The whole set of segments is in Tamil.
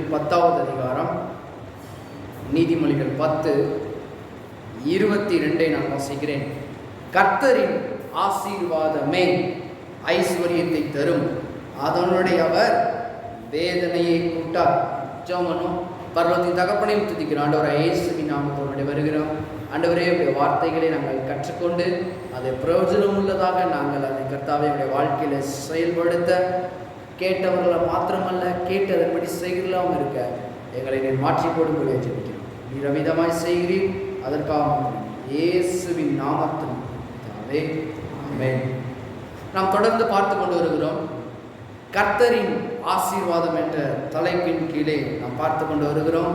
நீதிமொழிகள் 10வது அதிகாரம், நீதிமொழிகள் 10:22 நான் வாசிக்கிறேன். கர்த்தரின் ஆசீர்வாதமே ஐஸ்வர்யத்தை தரும், அதனுடைய அவர் வேதனையை கூட்டார். ஜெபம். பரலோகத்தின் தகப்பனையும் துதிக்கிறோம். ஆண்டவரே, இயேசுவின் நாமத்தோடு வருகிறோம். ஆண்டவரே, உடைய வார்த்தைகளை நாங்கள் கற்றுக்கொண்டு அதை பிரயோஜனம் உள்ளதாக நாங்கள் அதை கர்த்தாவே உடைய வாழ்க்கையில செயல்படுத்த கேட்டவர்களை மாத்திரமல்ல, கேட்டு அதன்படி செய்கிறலாம் இருக்க எங்களை நீ மாற்றி போடும்படி ஜெபிக்கிறோம். நீர் அமிதமாய் செய்கிறீர், அதற்காக இயேசுவின் நாமத்தில் தாவே ஆமென். நாம் தொடர்ந்து பார்த்து கொண்டு வருகிறோம். கர்த்தரின் ஆசீர்வாதம் என்ற தலைப்பின் கீழே நாம் பார்த்து கொண்டு வருகிறோம்.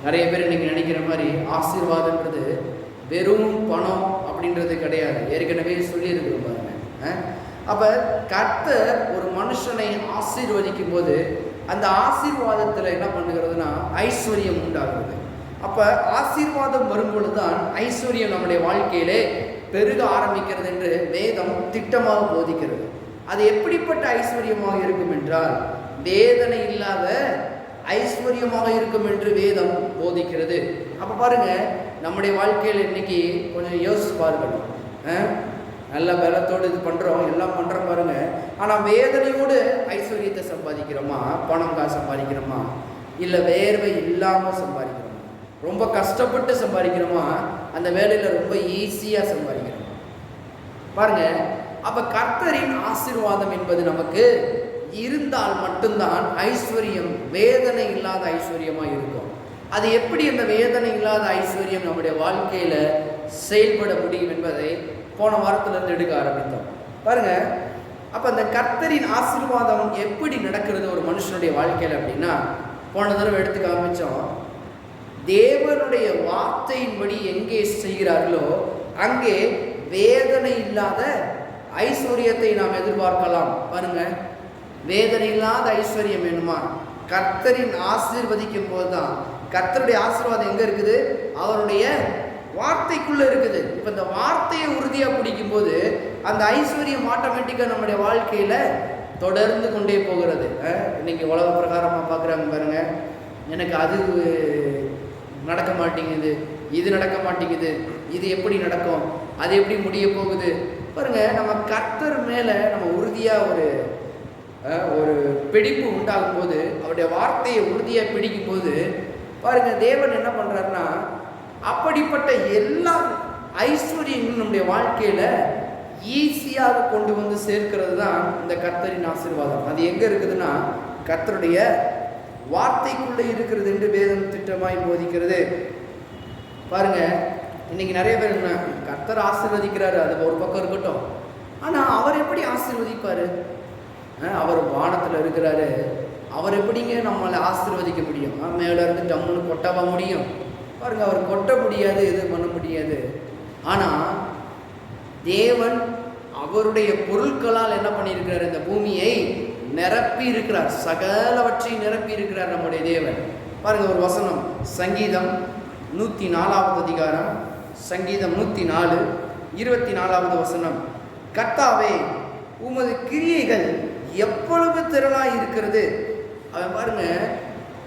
நிறைய பேர் இன்னைக்கு நினைக்கிற மாதிரி ஆசீர்வாதம்ன்றது வெறும் பணம் அப்படின்றது கிடையாது. ஏற்கனவே சொல்லியிருக்கிறோம் பாருங்க. அப்போ கர்த்தர் ஒரு மனுஷனை ஆசீர்வதிக்கும் போது அந்த ஆசீர்வாதத்தில் என்ன பண்ணுகிறதுனா ஐஸ்வர்யம் உண்டாகிறது. அப்போ ஆசீர்வாதம் வரும்பொழுது தான் ஐஸ்வர்யம் நம்முடைய வாழ்க்கையிலே பெருக ஆரம்பிக்கிறது என்று வேதம் திட்டமாக போதிக்கிறது. அது எப்படிப்பட்ட ஐஸ்வர்யமாக இருக்கும் என்றால் வேதனை இல்லாத ஐஸ்வர்யமாக இருக்கும் என்று வேதம் போதிக்கிறது. அப்போ பாருங்க, நம்முடைய வாழ்க்கையில் இன்னைக்கு கொஞ்சம் யோசிச்சு பாருங்க. நல்ல பலத்தோடு இது பண்ணுறோம், எல்லாம் பண்ணுறோம் பாருங்க. ஆனால் வேதனையோடு ஐஸ்வர்யத்தை சம்பாதிக்கிறோமா, பணம் காசு சம்பாதிக்கிறோமா, இல்லை வேர்வை இல்லாமல் சம்பாதிக்கிறோமா, ரொம்ப கஷ்டப்பட்டு சம்பாதிக்கிறோமா, அந்த வேலையில் ரொம்ப ஈஸியாக சம்பாதிக்கிறோமா பாருங்க. அப்போ கர்த்தரின் ஆசீர்வாதம் என்பது நமக்கு இருந்தால் மட்டும்தான் ஐஸ்வர்யம் வேதனை இல்லாத ஐஸ்வர்யமாக இருக்கும். அது எப்படி அந்த வேதனை இல்லாத ஐஸ்வர்யம் நம்முடைய வாழ்க்கையில் செயல்பட முடியும் என்பதை போன வாரத்திலிருந்து எடுக்க ஆரம்பித்தோம் பாருங்க. அப்போ அந்த கர்த்தரின் ஆசீர்வாதம் எப்படி நடக்கிறது ஒரு மனுஷனுடைய வாழ்க்கையில் அப்படின்னா, போன தடவை எடுத்து காமிச்சோம். தேவனுடைய வார்த்தையின்படி எங்கே செய்கிறார்களோ அங்கே வேதனை இல்லாத ஐஸ்வர்யத்தை நாம் எதிர்பார்க்கலாம் பாருங்க. வேதனை இல்லாத ஐஸ்வர்யம் வேணுமா? கர்த்தரின் ஆசீர்வதிக்கும் போது தான். கர்த்தருடைய ஆசீர்வாதம் எங்கே இருக்குது? அவருடைய வார்த்தைக்குள்ளே இருக்குது. இப்போ இந்த வார்த்தையை உறுதியாக பிடிக்கும் போது அந்த ஐஸ்வர்யம் ஆட்டோமேட்டிக்காக நம்முடைய வாழ்க்கையில் தொடர்ந்து கொண்டே போகிறது. இன்னைக்கு உலக பிரகாரமாக பார்க்குறாங்க பாருங்க. எனக்கு அது நடக்க மாட்டேங்குது, இது நடக்க மாட்டேங்குது, இது எப்படி நடக்கும், அது எப்படி முடிய போகுது பாருங்க. நம்ம கர்த்தர் மேலே நம்ம உறுதியாக ஒரு பிடிப்பு உண்டாகும் போது, அவருடைய வார்த்தையை உறுதியாக பிடிக்கும் போது பாருங்க, தேவன் என்ன பண்ணுறாருன்னா அப்படிப்பட்ட எல்லா ஐஸ்வர்யங்களும் நம்முடைய வாழ்க்கையில் ஈஸியாக கொண்டு வந்து சேர்க்கிறது தான் இந்த கர்த்தரின் ஆசீர்வாதம். அது எங்கே இருக்குதுன்னா கர்த்தருடைய வார்த்தைக்குள்ளே இருக்கிறது என்று வேதம் திட்டமாய் போதிக்கிறது பாருங்க. இன்னைக்கு நிறைய பேர் என்ன, கர்த்தர் ஆசீர்வதிக்கிறாரு, அது ஒரு பக்கம் இருக்கட்டும், ஆனால் அவர் எப்படி ஆசீர்வதிப்பார்? அவர் வானத்தில் இருக்கிறாரு, அவர் எப்படிங்க நம்மளை ஆசீர்வதிக்க முடியும்? மேலே இருந்து டம்முன்னு கொட்டவா முடியும்? பாருங்க, அவர் கொட்ட முடியாது, எதுவும் பண்ண முடியாது. ஆனால் தேவன் அவருடைய பொருட்களால் என்ன பண்ணியிருக்கிறார்? இந்த பூமியை நிரப்பி இருக்கிறார், சகலவற்றையும் நிரப்பி இருக்கிறார் நம்முடைய தேவன். பாருங்க, ஒரு வசனம், சங்கீதம் 104வது அதிகாரம், சங்கீதம் 104 24வது வசனம். கர்த்தாவே, உமது கிரியைகள் எவ்வளவு திரளாய் இருக்கிறது. அவன் பாருங்க,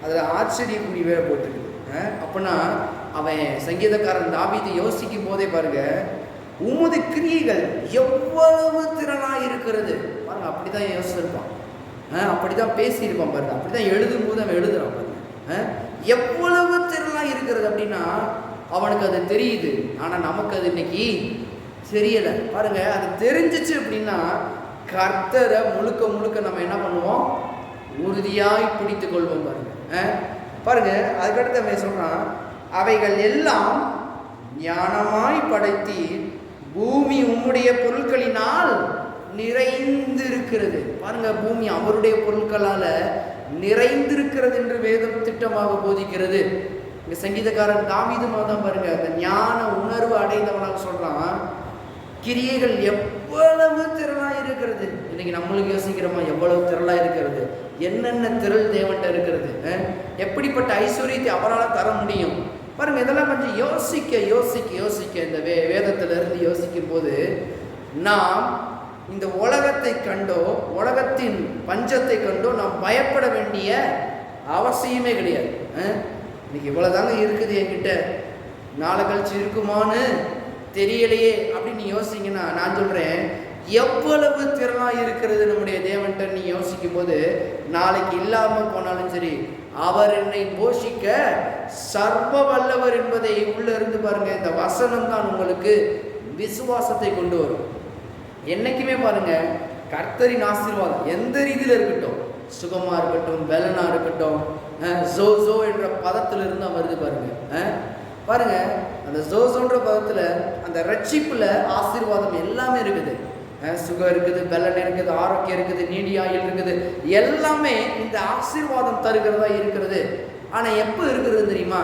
அதில் ஆச்சரியக்குறி வேற போட்டிருக்குது. அப்படின்னா அவன் சங்கீதக்காரன் தாவீது யோசிக்கும் போதே பாருங்க, உமது கிரியைகள் எவ்வளவு திரளாய் இருக்கிறது பாருங்க. அப்படிதான் யோசிச்சிருப்பான், அப்படிதான் பேசியிருப்பான் பாருங்க, அப்படிதான் எழுதும் போது அவன் எழுதுறான் பாருங்க. எவ்வளவு திரளாய் இருக்கிறது அப்படின்னா அவனுக்கு அது தெரியுது. ஆனால் நமக்கு அது இன்னைக்கு தெரியலை பாருங்க. அது தெரிஞ்சிச்சு அப்படின்னா கர்த்தரை முழுக்க முழுக்க நம்ம என்ன பண்ணுவோம்? உறுதியாய் பிடித்து கொள்வோம் பாருங்க. பாருங்க, அதுக்கடுத்து அவன் சொல்றான், அவைகள் எல்லாம் ஞானமாய் படைத்தி பூமி உம்முடைய பொருட்களினால் நிறைந்திருக்கிறது பாருங்க. பூமி அவருடைய பொருட்களால நிறைந்திருக்கிறது என்று வேதம் திட்டமாக போதிக்கிறது. இங்க சங்கீதக்காரன் தாவீதுமா தான் பாருங்க, அந்த ஞான உணர்வு அடைந்தவனாக சொல்றான், கிரியைகள் எவ்வளவு திரளா இருக்கிறது. இன்னைக்கு நம்மளுக்கு யோசிக்கிறோமா, எவ்வளவு திரளா இருக்கிறது, என்னென்ன திரள் தேவன்ட்ட இருக்கிறது, எப்படிப்பட்ட ஐஸ்வர்யத்தை அவரால் தர முடியும் பாருங்க. இதெல்லாம் கொஞ்சம் யோசிக்க யோசிக்க யோசிக்க இந்த வேதத்திலிருந்து யோசிக்கும் போது நாம் இந்த உலகத்தை கண்டோ, உலகத்தின் பஞ்சத்தை கண்டோ நாம் பயப்பட வேண்டிய அவசியமே கிடையாது. இன்னைக்கு இவ்வளோதாங்க இருக்குது என்கிட்ட, நாளை கழிச்சு இருக்குமான்னு தெரியலையே அப்படின்னு யோசிங்கன்னா, நான் சொல்கிறேன், எவ்வளவு திறனாக இருக்கிறது நம்முடைய தேவன்கிட்ட நீ யோசிக்கும் போது, நாளைக்கு இல்லாமல் போனாலும் சரி, அவர் என்னை போஷிக்க சர்வ வல்லவர் என்பதை உள்ள இருந்து பாருங்க. இந்த வசனம் தான் உங்களுக்கு விசுவாசத்தை கொண்டு வரும். என்னைக்குமே பாருங்க, கர்த்தரின் ஆசீர்வாதம் எந்த ரீதியில் இருக்கட்டும், சுகமா இருக்கட்டும், பலனா இருக்கட்டும், ஜோசோ என்ற பதத்திலிருந்து வருது பாருங்க. பாருங்க, அந்த ஜோசோன்ற பதத்துல அந்த ரட்சிப்புல ஆசீர்வாதம் எல்லாமே இருக்குது. சுகம் இருக்குது, பலன் இருக்குது, ஆரோக்கியம் இருக்குது, நீடியாயில் இருக்குது, எல்லாமே இந்த ஆசீர்வாதம் தருகிறதா இருக்கிறது. ஆனா எப்போ இருக்கிறது தெரியுமா?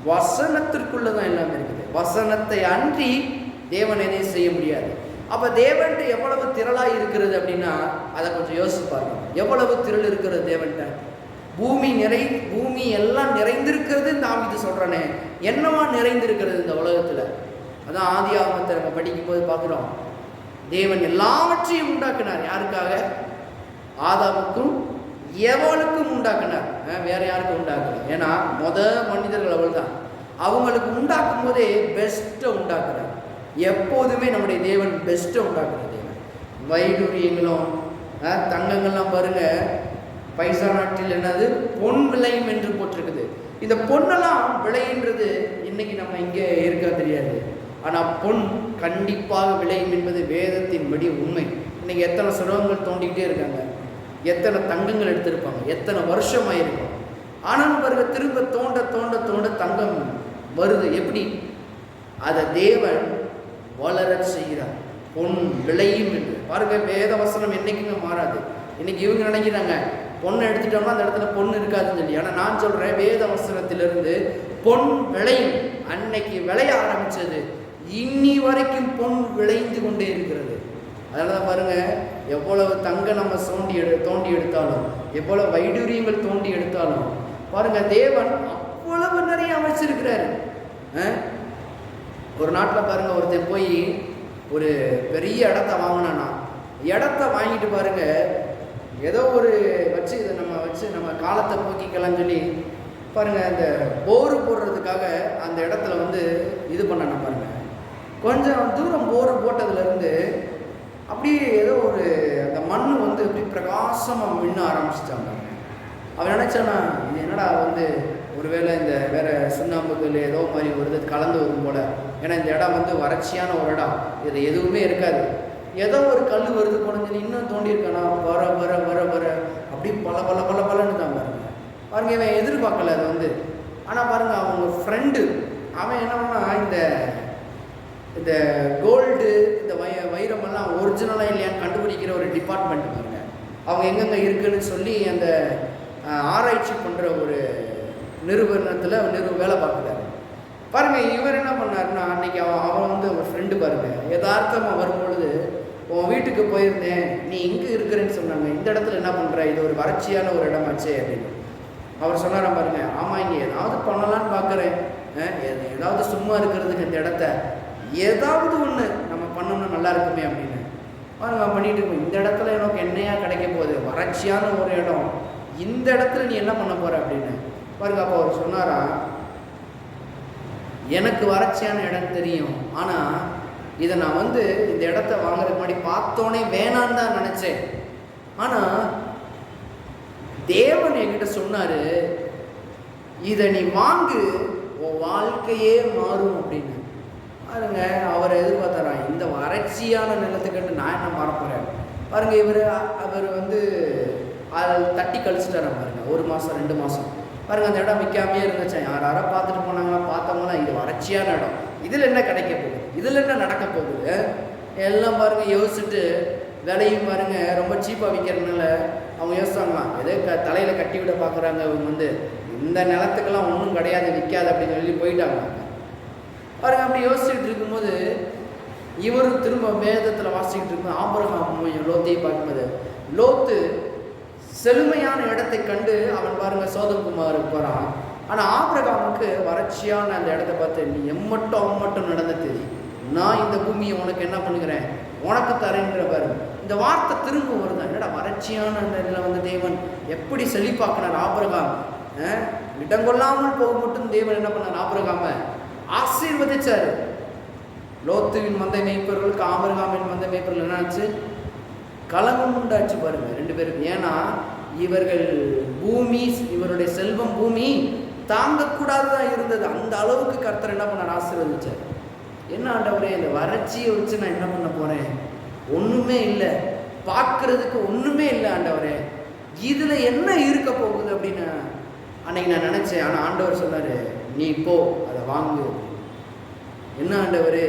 வசனத்திற்குள்ளதான் எல்லாமே இருக்குது. வசனத்தை அன்றி தேவன் எதையும் செய்ய முடியாது. அப்ப தேவன்ட்டு எவ்வளவு திரளா இருக்கிறது அப்படின்னா, அதை கொஞ்சம் யோசிச்சு பாருங்க. எவ்வளவு திரள் இருக்கிறது தேவன்ட்ட. பூமி எல்லாம் நிறைந்திருக்கிறது தாவீது சொல்றானே, என்னவா நிறைந்திருக்கிறது இந்த உலகத்துல. அதான் ஆதியாகமத்தை நம்ம படிக்கும் போது பார்க்கிறோம், தேவன் எல்லாவற்றையும் உண்டாக்கினார். யாருக்காக? ஆதாமுக்கும் எவளுக்கும் உண்டாக்கினார், வேற யாருக்கும் உண்டாக்கல. ஏன்னா மனிதர்கள் அவள் தான். அவங்களுக்கு உண்டாக்கும் போதே பெஸ்ட்டை உண்டாக்குறார். எப்போதுமே நம்முடைய தேவன் பெஸ்ட்டை உண்டாக்குற தேவன். வைடூரியங்களும் தங்கங்கள்லாம் பாருங்க, பைசா நாட்டில் என்னது பொன் விளையும் என்று போட்டிருக்குது. இந்த பொண்ணெல்லாம் விளையின்றது இன்னைக்கு நம்ம இங்கே இருக்கா தெரியாது. ஆனால் பொன் கண்டிப்பாக விளையும் என்பது வேதத்தின்படி உண்மை. இன்னைக்கு எத்தனை சுரங்கங்கள் தோண்டிக்கிட்டே இருக்காங்க, எத்தனை தங்கங்கள் எடுத்திருப்பாங்க, எத்தனை வருஷம் ஆயிருக்கும். ஆனால் பாருங்க, திரும்ப தோண்ட தோண்ட தோண்ட தங்கம் வருது. எப்படி? அதை தேவன் வளர செய்கிறார். பொன் விளையும் என்று பாருங்க. வேத வசனம் என்னைக்குமே மாறாது. இன்னைக்கு இவங்க நினைக்கிறாங்க பொண்ணை எடுத்துட்டோம்னா அந்த இடத்துல பொண்ணு இருக்காதுன்னு சொல்லி. ஆனால் நான் சொல்றேன், வேத வசனத்திலிருந்து பொன் விளையும். அன்னைக்கு விளைய ஆரம்பிச்சது, இன்னி வரைக்கும் பொன் விளைந்து கொண்டே இருக்கிறது. அதனால பாருங்க, எவ்வளவு தங்க நம்ம தோண்டி எடுத்தாலும், எவ்வளவு வைடூரியங்கள் தோண்டி எடுத்தாலும் பாருங்க, தேவன் அவ்வளவு நிறைய அமைச்சிருக்கிறாரு. ஒரு நாட்டில் பாருங்க, ஒருத்தன் போய் ஒரு பெரிய இடத்த வாங்கினானா, இடத்த வாங்கிட்டு பாருங்க, ஏதோ ஒரு இதை நம்ம காலத்தை போக்கிக்கலாம்னு சொல்லி பாருங்க, இந்த போரு போடுறதுக்காக அந்த இடத்துல இது பண்ண பாருங்க. கொஞ்சம் தூரம் போரு போட்டதுலேருந்து அப்படியே ஏதோ ஒரு அந்த மண் இப்படி பிரகாசமாக மின்ன ஆரம்பிச்சிட்டாங்க. அவன் நினைச்சானா, இது என்னடா ஒருவேளை இந்த வேற சுண்ணாம்புகள் ஏதோ மாதிரி வருது கலந்து வரும் போல. ஏன்னா இந்த இடம் வறட்சியான ஒரு இடம், இது எதுவுமே இருக்காது. ஏதோ ஒரு கல் வருது போனது, இன்னும் தோண்டி இருக்கானா, வர வர வர வர அப்படி பல பல பல பலன்னு தான் பாருங்க. பாருங்க, இவன் எதிர்பார்க்கல அது. ஆனால் பாருங்க, அவங்க ஃப்ரெண்டு அவன் என்ன பண்ணா, இந்த கோல்டு இந்த வைரமெல்லாம் ஒரிஜினலாக இல்லையான்னு கண்டுபிடிக்கிற ஒரு டிபார்ட்மெண்ட் பாருங்க. அவங்க எங்கெங்கே இருக்குன்னு சொல்லி அந்த ஆராய்ச்சி பண்ணுற ஒரு நிறுவனத்தில் வேலை பார்க்குறாரு பாருங்க. இவர் என்ன பண்ணாருன்னா, அன்னைக்கு அவன் ஒரு ஃப்ரெண்டு பாருங்க, யதார்த்தமாக வரும்பொழுது, உன் வீட்டுக்கு போயிருந்தேன், நீ இங்கே இருக்கிறேன்னு சொன்னாங்க, இந்த இடத்துல என்ன பண்ணுற, இது ஒரு வறட்சியான ஒரு இடமாச்சே அப்படின்னு. அவர் சொன்னாரா பாருங்க, ஆமாம் இங்கே ஏதாவது பண்ணலான்னு பார்க்குறேன், ஏதாவது சும்மா இருக்கிறதுக்கு இந்த இடத்த ஏதாவது ஒன்று நம்ம பண்ணோம்னா நல்லா இருக்குமே அப்படின்னு பாருங்க பண்ணிட்டு இருக்கோம். இந்த இடத்துல எனக்கு என்னையா கிடைக்க போகுது, வறட்சியான ஒரு இடம், இந்த இடத்துல நீ என்ன பண்ண போற அப்படின்னு பாருங்க. அப்போ அவர் சொன்னாரா, எனக்கு வறட்சியான இடம் தெரியும், ஆனால் இதை நான் இந்த இடத்த வாங்குறதுக்கு முன்னாடி பார்த்தோன்னே வேணான்னு தான் நினச்சேன். ஆனால் தேவன் என்கிட்ட சொன்னார், இதை நீ வாங்கு, உன் வாழ்க்கையே மாறும் அப்படின்னு. பாருங்க, அவர் எதிர்பார்த்தாரா, இந்த வறட்சியான நிலத்துக்கிட்ட நான் என்ன மாறப்போகிறேன் பாருங்க. அவர் அதை தட்டி கழிச்சுட்டாரா பாருங்க. 1 மாதம் 2 மாதம் பாருங்க, அந்த இடம் விற்காமே இருந்துச்சா. யாராரா பார்த்துட்டு போனாங்களா, பார்த்தவங்களா, இது வறட்சியான இடம், இதில் என்ன கிடைக்க போகுது, இதில் என்ன நடக்க போகுது எல்லாம் பாருங்க யோசிச்சுட்டு, விலையும் பாருங்க ரொம்ப சீப்பாக விற்கிறதுனால அவங்க யோசிச்சாங்களாம், எதோ தலையில் கட்டி விட பார்க்குறாங்க. இவங்க இந்த நிலத்துக்கெல்லாம் ஒன்றும் கிடையாது, விற்காது அப்படின்னு சொல்லி போயிட்டாங்க பாருங்க. அப்படி யோசிச்சுட்டு இருக்கும்போது இவரும் திரும்ப வேதத்தில் வாசிக்கிட்டு இருக்கும். ஆபிரகாம் லோத்தையும் பார்க்கும்போது, லோத்து செழுமையான இடத்தை கண்டு அவன் பாருங்க சோதம்குமாருக்கு போகிறான். ஆனால் ஆபிரகாமுக்கு வறட்சியான அந்த இடத்த பார்த்து, நீ எம்மட்டும் நடந்தது, நான் இந்த பூமியை உனக்கு என்ன பண்ணுகிறேன், உனக்கு தரேன்ற பாரு. இந்த வார்த்தை திரும்ப வருது. என்னடா வறட்சியான இதில் வந்து தேவன் எப்படி செழிப்பாக்கினார் ஆபிரகாம். இடங்கொள்ளாமல் போக மட்டும் தேவன் என்ன பண்ணார், ஆபிரகாம ஆசீர்வதிச்சாரு. லோத்துவின் மந்தை மேய்ப்பவர்களுக்கு ஆபிரகாமின் மந்தை மேய்ப்பவர்கள் என்னாச்சு, கலங்கம் உண்டாச்சு பாருங்க ரெண்டு பேரும். ஏன்னா இவர்கள் பூமி, இவருடைய செல்வம் பூமி தாங்கக்கூடாதுதான் இருந்தது. அந்த அளவுக்கு கர்த்தர் என்ன பண்ணார், ஆசீர்வதிச்சார். என்ன ஆண்டவரே, இந்த வறட்சியை வச்சு நான் என்ன பண்ண போறேன், ஒண்ணுமே இல்லை, பார்க்கறதுக்கு ஒண்ணுமே இல்லை ஆண்டவரே, இதுல என்ன இருக்க போகுது அப்படின்னு அன்னைக்கு நான் நினைச்சேன். ஆனா ஆண்டவர் சொன்னாரு, நீ போ அதை வாங்கு. என்ன ஆண்டவர்,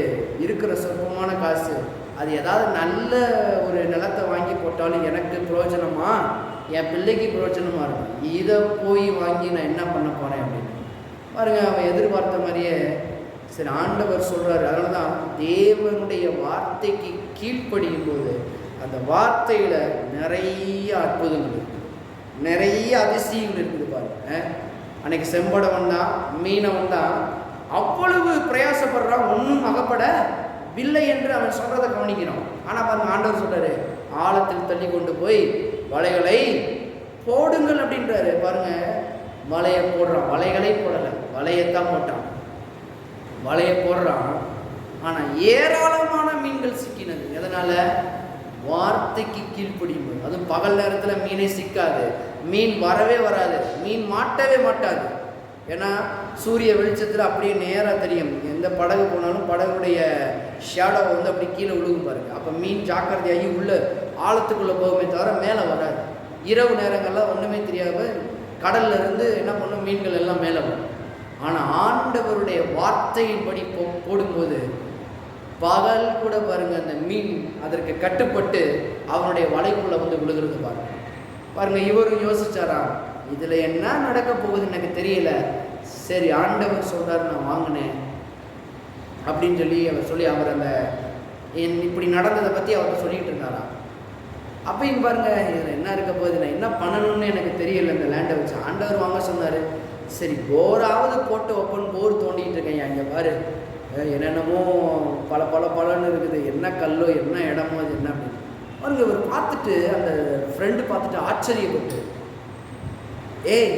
இருக்கிற சொற்பமான காசு அது ஏதாவது நல்ல ஒரு நிலத்தை வாங்கி போட்டாலும் எனக்கு பிரயோஜனமா, என் பிள்ளைக்கு பிரயோஜனமா இருக்கும். இதை போய் வாங்கி நான் என்ன பண்ண போறேன் அப்படின்னு பாருங்க. அவன் எதிர்பார்த்த மாதிரியே சரி ஆண்டவர் சொல்றாரு. அதனால தான் தேவனுடைய வார்த்தைக்கு கீழ்ப்படியும் போது அந்த வார்த்தையில நிறைய அற்புதங்கள் இருக்குது, நிறைய அதிசயங்கள் இருக்குது பாருங்க. அன்னைக்கு செம்படவன் தான், மீனவன் தான் அவ்வளவு பிரயாசப்படுறான், ஒன்றும் அகப்படவில்லை என்று அவன் சொல்றதை கவனிக்கிறான். ஆனால் பாருங்க ஆண்டவர் சொல்றாரு, ஆழத்தில் தள்ளி கொண்டு போய் வலைகளை போடுங்கள் அப்படின்றாரு. பாருங்க, வலையை போடுறான், வலைகளை போடலை, வலையைத்தான் போட்டான். வலையை போடுறான், ஆனால் ஏராளமான மீன்கள் சிக்கினது. எதனால, வார்த்தைக்கு கீழ்ப்படியும் போது. அதுவும் பகல் நேரத்தில் மீனே சிக்காது, மீன் வரவே வராது, மீன் மாட்டவே மாட்டாது. ஏன்னா சூரிய வெளிச்சத்தில் அப்படியே நேராக தெரியும். எந்த படகு போனாலும் படகுடைய ஷேடோ வந்து அப்படி கீழே விழுகும் பாருங்க. அப்போ மீன் ஜாக்கிரதையாகி உள்ள ஆழத்துக்குள்ளே போகுமே தவிர மேலே வராது. இரவு நேரங்கள்லாம் ஒன்றுமே தெரியாத கடல்ல இருந்து என்ன பண்ணும், மீன்கள் எல்லாம் மேலே வரும். ஆனால் ஆண்டவருடைய வார்த்தையின்படி போடும்போது பகல் கூட பாருங்க அந்த மீன் அதற்கு கட்டுப்பட்டு அவனுடைய வலைக்குள்ளே வந்து விழுகிறது பாருங்க. பாருங்க, இவரும் யோசிச்சாராம், இதுல என்ன நடக்க போகுது எனக்கு தெரியல, சரி ஆண்டவர் சொல்றாரு நான் வாங்கினேன் அப்படின்னு சொல்லி அவர் அந்த இப்படி நடந்ததை பத்தி அவர் சொல்லிட்டு இருந்தாராம். அப்பயும் பாருங்க, இதுல என்ன இருக்க போகுது, நான் என்ன பண்ணணும்னு எனக்கு தெரியல. இந்த லேண்டை வச்சு ஆண்டவர் வாங்க சொன்னாரு. சரி போராவது போட்டு ஓப்பன் போர் தோண்டிட்டு இருக்கேன். அங்கே பாரு என்னென்னமோ பலன்னு இருக்குது, என்ன கல்லோ என்ன இடமோ அது என்ன அப்படின்னு பாருங்க. இவர் பார்த்துட்டு அந்த ஃப்ரெண்டு பார்த்துட்டு ஆச்சரியப்பட்டு, ஏய்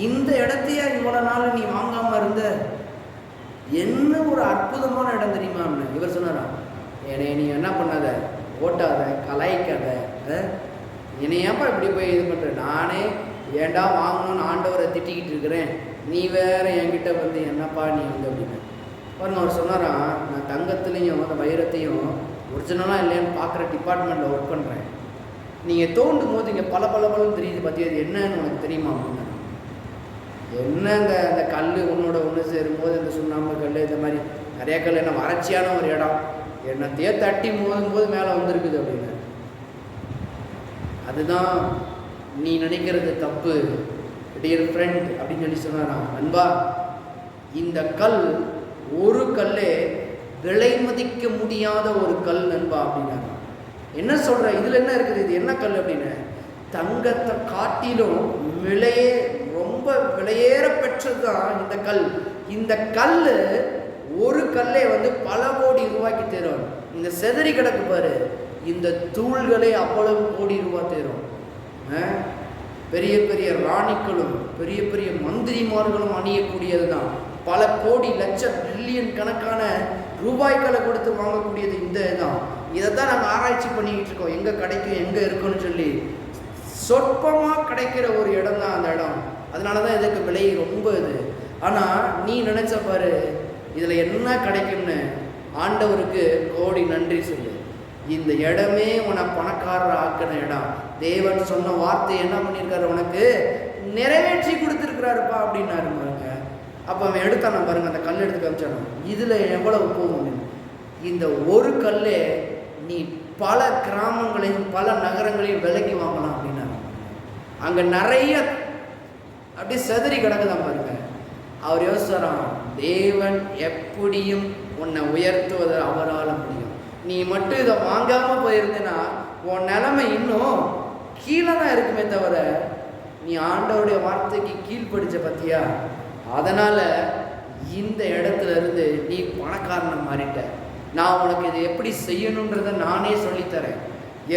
இந்த இடத்தையா இவ்வளவு நாள் நீ வாங்காம இருந்த, என்ன ஒரு அற்புதமான இடம் தெரியுமா அப்படின்னு இவர் சொன்னாரா. என்னை நீ என்ன பண்ணாத, ஓட்டாத, கலாய்க்காத, என்னையாப்பா இப்படி போய் இது பண்ற, நானே ஏண்டா வாங்கணும்னு ஆண்டவரை திட்டிக்கிட்டு இருக்கிறேன், நீ வேற என்கிட்ட வந்து என்னப்பா நீ வந்து அப்படின்னு பாருங்க. அவர் சொன்னாரா, நான் தங்கத்துலேயும் அந்த வைரத்தையும் ஒரிஜினலாக இல்லையான்னு பார்க்குற டிபார்ட்மெண்ட்டில் ஒர்க் பண்ணுறேன். நீங்கள் தோண்டும் போது இங்கே பலன்னு தெரியுது பார்த்தியா, அது என்னன்னு உனக்கு தெரியுமா அப்படின்னா. என்னங்க அந்த கல் ஒன்றோட ஒன்று சேரும்போது இந்த சுண்ணாம்பு கல் இந்த மாதிரி நிறைய கல் என்ன வறட்சியான ஒரு இடம், என்னத்தையே தட்டி மோதும்போது மேலே வந்திருக்குது அப்படின்னு. அதுதான் நீ நினைக்கிறது தப்பு டியர் ஃப்ரெண்ட் அப்படின்னு சொன்னாரா. நண்பா, இந்த கல் ஒரு கல்லே விலை மதிக்க முடியாத ஒரு கல் நண்பா அப்படின்னாங்க. என்ன சொல்ற, இதுல என்ன இருக்குது, இது என்ன கல் அப்படின்னு. தங்கத்தை காட்டிலும் ரொம்ப விலையேற பெற்றதுதான் இந்த கல். இந்த கல் ஒரு கல்லே வந்து பல கோடி ரூபாய்க்கு தேரும். இந்த செதறி கிடக்கு பாரு, இந்த தூள்களே அவ்வளவு கோடி ரூபாய் தேரும். பெரிய பெரிய ராணிகளும் பெரிய பெரிய மந்திரிமார்களும் அணியக்கூடியது தான். பல கோடி லட்சம் பில்லியன் கணக்கான ரூபாய்களை கொடுத்து வாங்கக்கூடியது இந்த தான். இதைத்தான் நாங்கள் ஆராய்ச்சி பண்ணிக்கிட்டு இருக்கோம், எங்கே கிடைக்கும் எங்கே இருக்குன்னு சொல்லி. சொற்பமாக கிடைக்கிற ஒரு இடம் தான் அந்த இடம். அதனால தான் இதுக்கு விலை ரொம்ப இது. ஆனால் நீ நினைச்ச பாரு, இதில் என்ன கிடைக்கும்னு. ஆண்டவருக்கு கோடி நன்றி சொல்லு. இந்த இடமே உனக்கு பணக்காரர் ஆக்கின இடம். தேவன் சொன்ன வார்த்தை என்ன பண்ணியிருக்காரு, உனக்கு நிறைவேற்றி கொடுத்துருக்கிறாருப்பா அப்படின்னாரு பாருங்க. அப்போ அவன் எடுத்தான பாருங்க, அந்த கல் எடுத்து காமிச்சானோ, இதில் எவ்வளவு போகும். இந்த ஒரு கல்லே நீ பல கிராமங்களையும் பல நகரங்களையும் விலைக்கு வாங்கலாம் அப்படின்னாரு. அங்கே நிறைய அப்படி செதறி கிடக்குதான் பாருங்க. அவர் யோசிச்சாராம், தேவன் எப்படியும் உன்னை உயர்த்துவதை அவரால் முடியும். நீ மட்டும் இதை வாங்காம போயிருந்தேன்னா உன் நிலைமை இன்னும் கீழே தான் இருக்குமே தவிர, நீ ஆண்டவருடைய வார்த்தைக்கு கீழ்ப்படிச்ச பத்தியா. அதனால இந்த இடத்துல இருந்து நீ பணக்காரனை மாறிட்ட, நான் உனக்கு இதை எப்படி செய்யணுன்றதை நானே சொல்லித்தரேன்,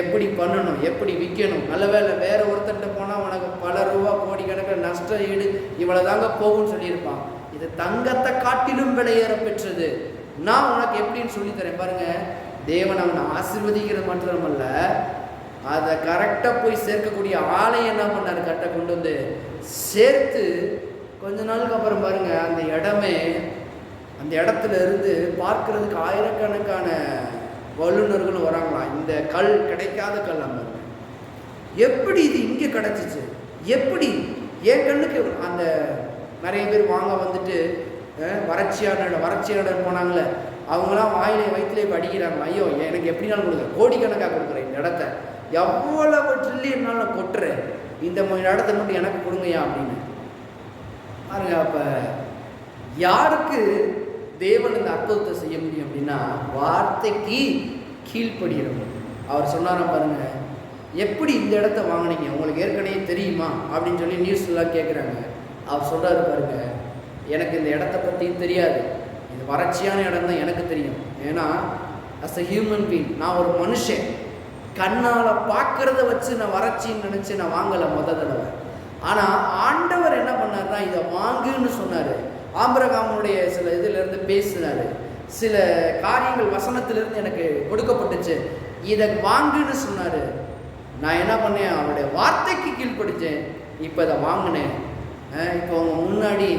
எப்படி பண்ணணும், எப்படி விற்கணும். நல்ல வேலை வேற ஒருத்தர்கிட்ட போனால் உனக்கு பல ரூபா கோடிக்கணக்கில் நஷ்ட ஈடு இவ்வளோ தாங்க போகும்னு சொல்லியிருப்பான். இது தங்கத்தை காட்டிலும் விலையேற பெற்றது, நான் உனக்கு எப்படின்னு சொல்லித்தரேன். பாருங்க, தேவன் அவனை ஆசீர்வதிக்கிறது மாத்திரமல்ல, அதை கரெக்டாக போய் சேர்க்கக்கூடிய ஆளை என்ன பண்ணார், கரெக்டாக கொண்டு வந்து சேர்த்து கொஞ்ச நாளுக்கு அப்புறம் பாருங்க, அந்த இடமே, அந்த இடத்துல இருந்து பார்க்கறதுக்கு ஆயிரக்கணக்கான வல்லுநர்களும் வராங்களாம். இந்த கல் கிடைக்காத கல் அங்கே எப்படி இது இங்கே கிடச்சிச்சு, எப்படி என் கண்ணுக்கு அந்த நிறைய பேர் வாங்க வந்துட்டு வறட்சியான போனாங்களே, அவங்களாம் வாயிலே வயிற்றுலே படிக்கிறாங்க, ஐயோ எனக்கு எப்படினாலும் கொடுங்க, கோடிக்கணக்காக கொடுக்குறேன் இந்த இடத்த, எவ்வளவு ட்ரில்லியன்னாலும் நான் கொட்டுறேன், இந்த இடத்த மட்டும் எனக்கு கொடுங்கயா அப்படின்னு பாருங்க. அப்போ யாருக்கு தேவன் இந்த அற்புதத்தை செய்ய முடியும் அப்படின்னா, வார்த்தைக்கு கீழ்ப்படுகிறவங்க. அவர் சொன்னாராம் பாருங்க, எப்படி இந்த இடத்த வாங்கினீங்க, உங்களுக்கு ஏற்கனவே தெரியுமா அப்படின்னு சொல்லி நியூஸ்லாம் கேட்குறாங்க. அவர் சொல்கிறாரு பாருங்க, எனக்கு இந்த இடத்த பற்றியும் தெரியாது, இது வறட்சியான இடம் தான் எனக்கு தெரியும். ஏன்னா அஸ் அ ஹியூமன் பீங், நான் ஒரு மனுஷன், கண்ணால் பார்க்குறத வச்சு நான் வறட்சின்னு நினச்சி நான் வாங்கலை முதல் தடவை. ஆனால் ஆண்டவர் என்ன பண்ணார்னா, இதை வாங்குன்னு சொன்னார். ஆபிரகாமுடைய சில இதிலிருந்து பேசினார், சில காரியங்கள் வசனத்திலிருந்து எனக்கு கொடுக்கப்பட்டுச்சு, இதை வாங்குன்னு சொன்னார். நான் என்ன பண்ணேன், அவருடைய வார்த்தைக்கு கீழ்ப்படுத்தேன், இப்போ இதை வாங்கினேன். இப்போ அவங்க முன்னாடி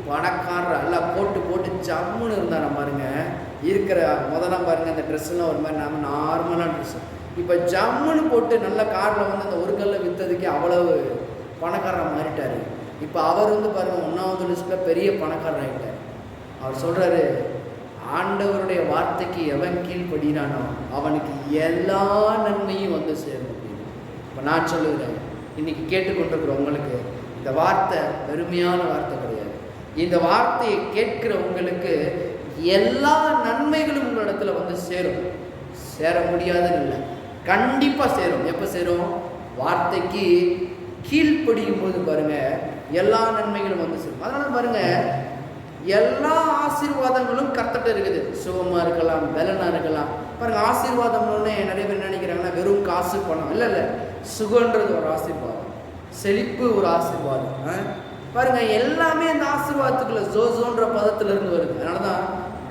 பணக்காரர் எல்லாம் போட்டு ஜம்முன்னு இருந்தாங்க பாருங்க. இருக்கிற முதலாம் பாருங்கள், அந்த ட்ரெஸ்ஸெல்லாம் ஒரு மாதிரி நம்ம நார்மலான ட்ரெஸ்ஸு, இப்போ ஜம்முன்னு போட்டு நல்ல காரில் வந்து அந்த ஒரு கல்லை விற்றதுக்கே அவ்வளவு பணக்காரராக மாறிட்டார். இப்போ அவர் வந்து பாருங்கள் 1வது லிஸ்ட்டில் பெரிய பணக்காரர் ஆகிட்டார். அவர் சொல்கிறாரு, ஆண்டவருடைய வார்த்தைக்கு எவன் கீழ்ப்படுகிறானோ அவனுக்கு எல்லா நன்மையும் வந்து சேரும் அப்படின்னு. இப்போ நான் சொல்லுகிறேன், இன்றைக்கி கேட்டுக்கொண்டிருக்கிற உங்களுக்கு இந்த வார்த்தை வெறுமையான வார்த்தை கிடையாது. இந்த வார்த்தையை கேட்கிற உங்களுக்கு எல்லா நன்மைகளும் உங்களிடத்துல வந்து சேரும். சேர முடியாதுன்னு இல்லை, கண்டிப்பாக சேரும். எப்போ சேரும், வார்த்தைக்கு கீழ்ப்படியும் போது பாருங்க, எல்லா நன்மைகளும் வந்து சேரும். அதனால பாருங்க, எல்லா ஆசீர்வாதங்களும் கர்த்தட்ட இருக்குது. சுகமாக இருக்கலாம், பலனாக இருக்கலாம். பாருங்க, ஆசீர்வாதம்னு நிறைய பேர் நினைக்கிறாங்கன்னா வெறும் காசு பணம் இல்லை. சுகன்றது ஒரு ஆசீர்வாதம், செழிப்பு ஒரு ஆசீர்வாதம். பாருங்க, எல்லாமே அந்த ஆசீர்வாதத்துக்குள்ள ஜோன்ற பதத்திலிருந்து வருது. அதனால தான்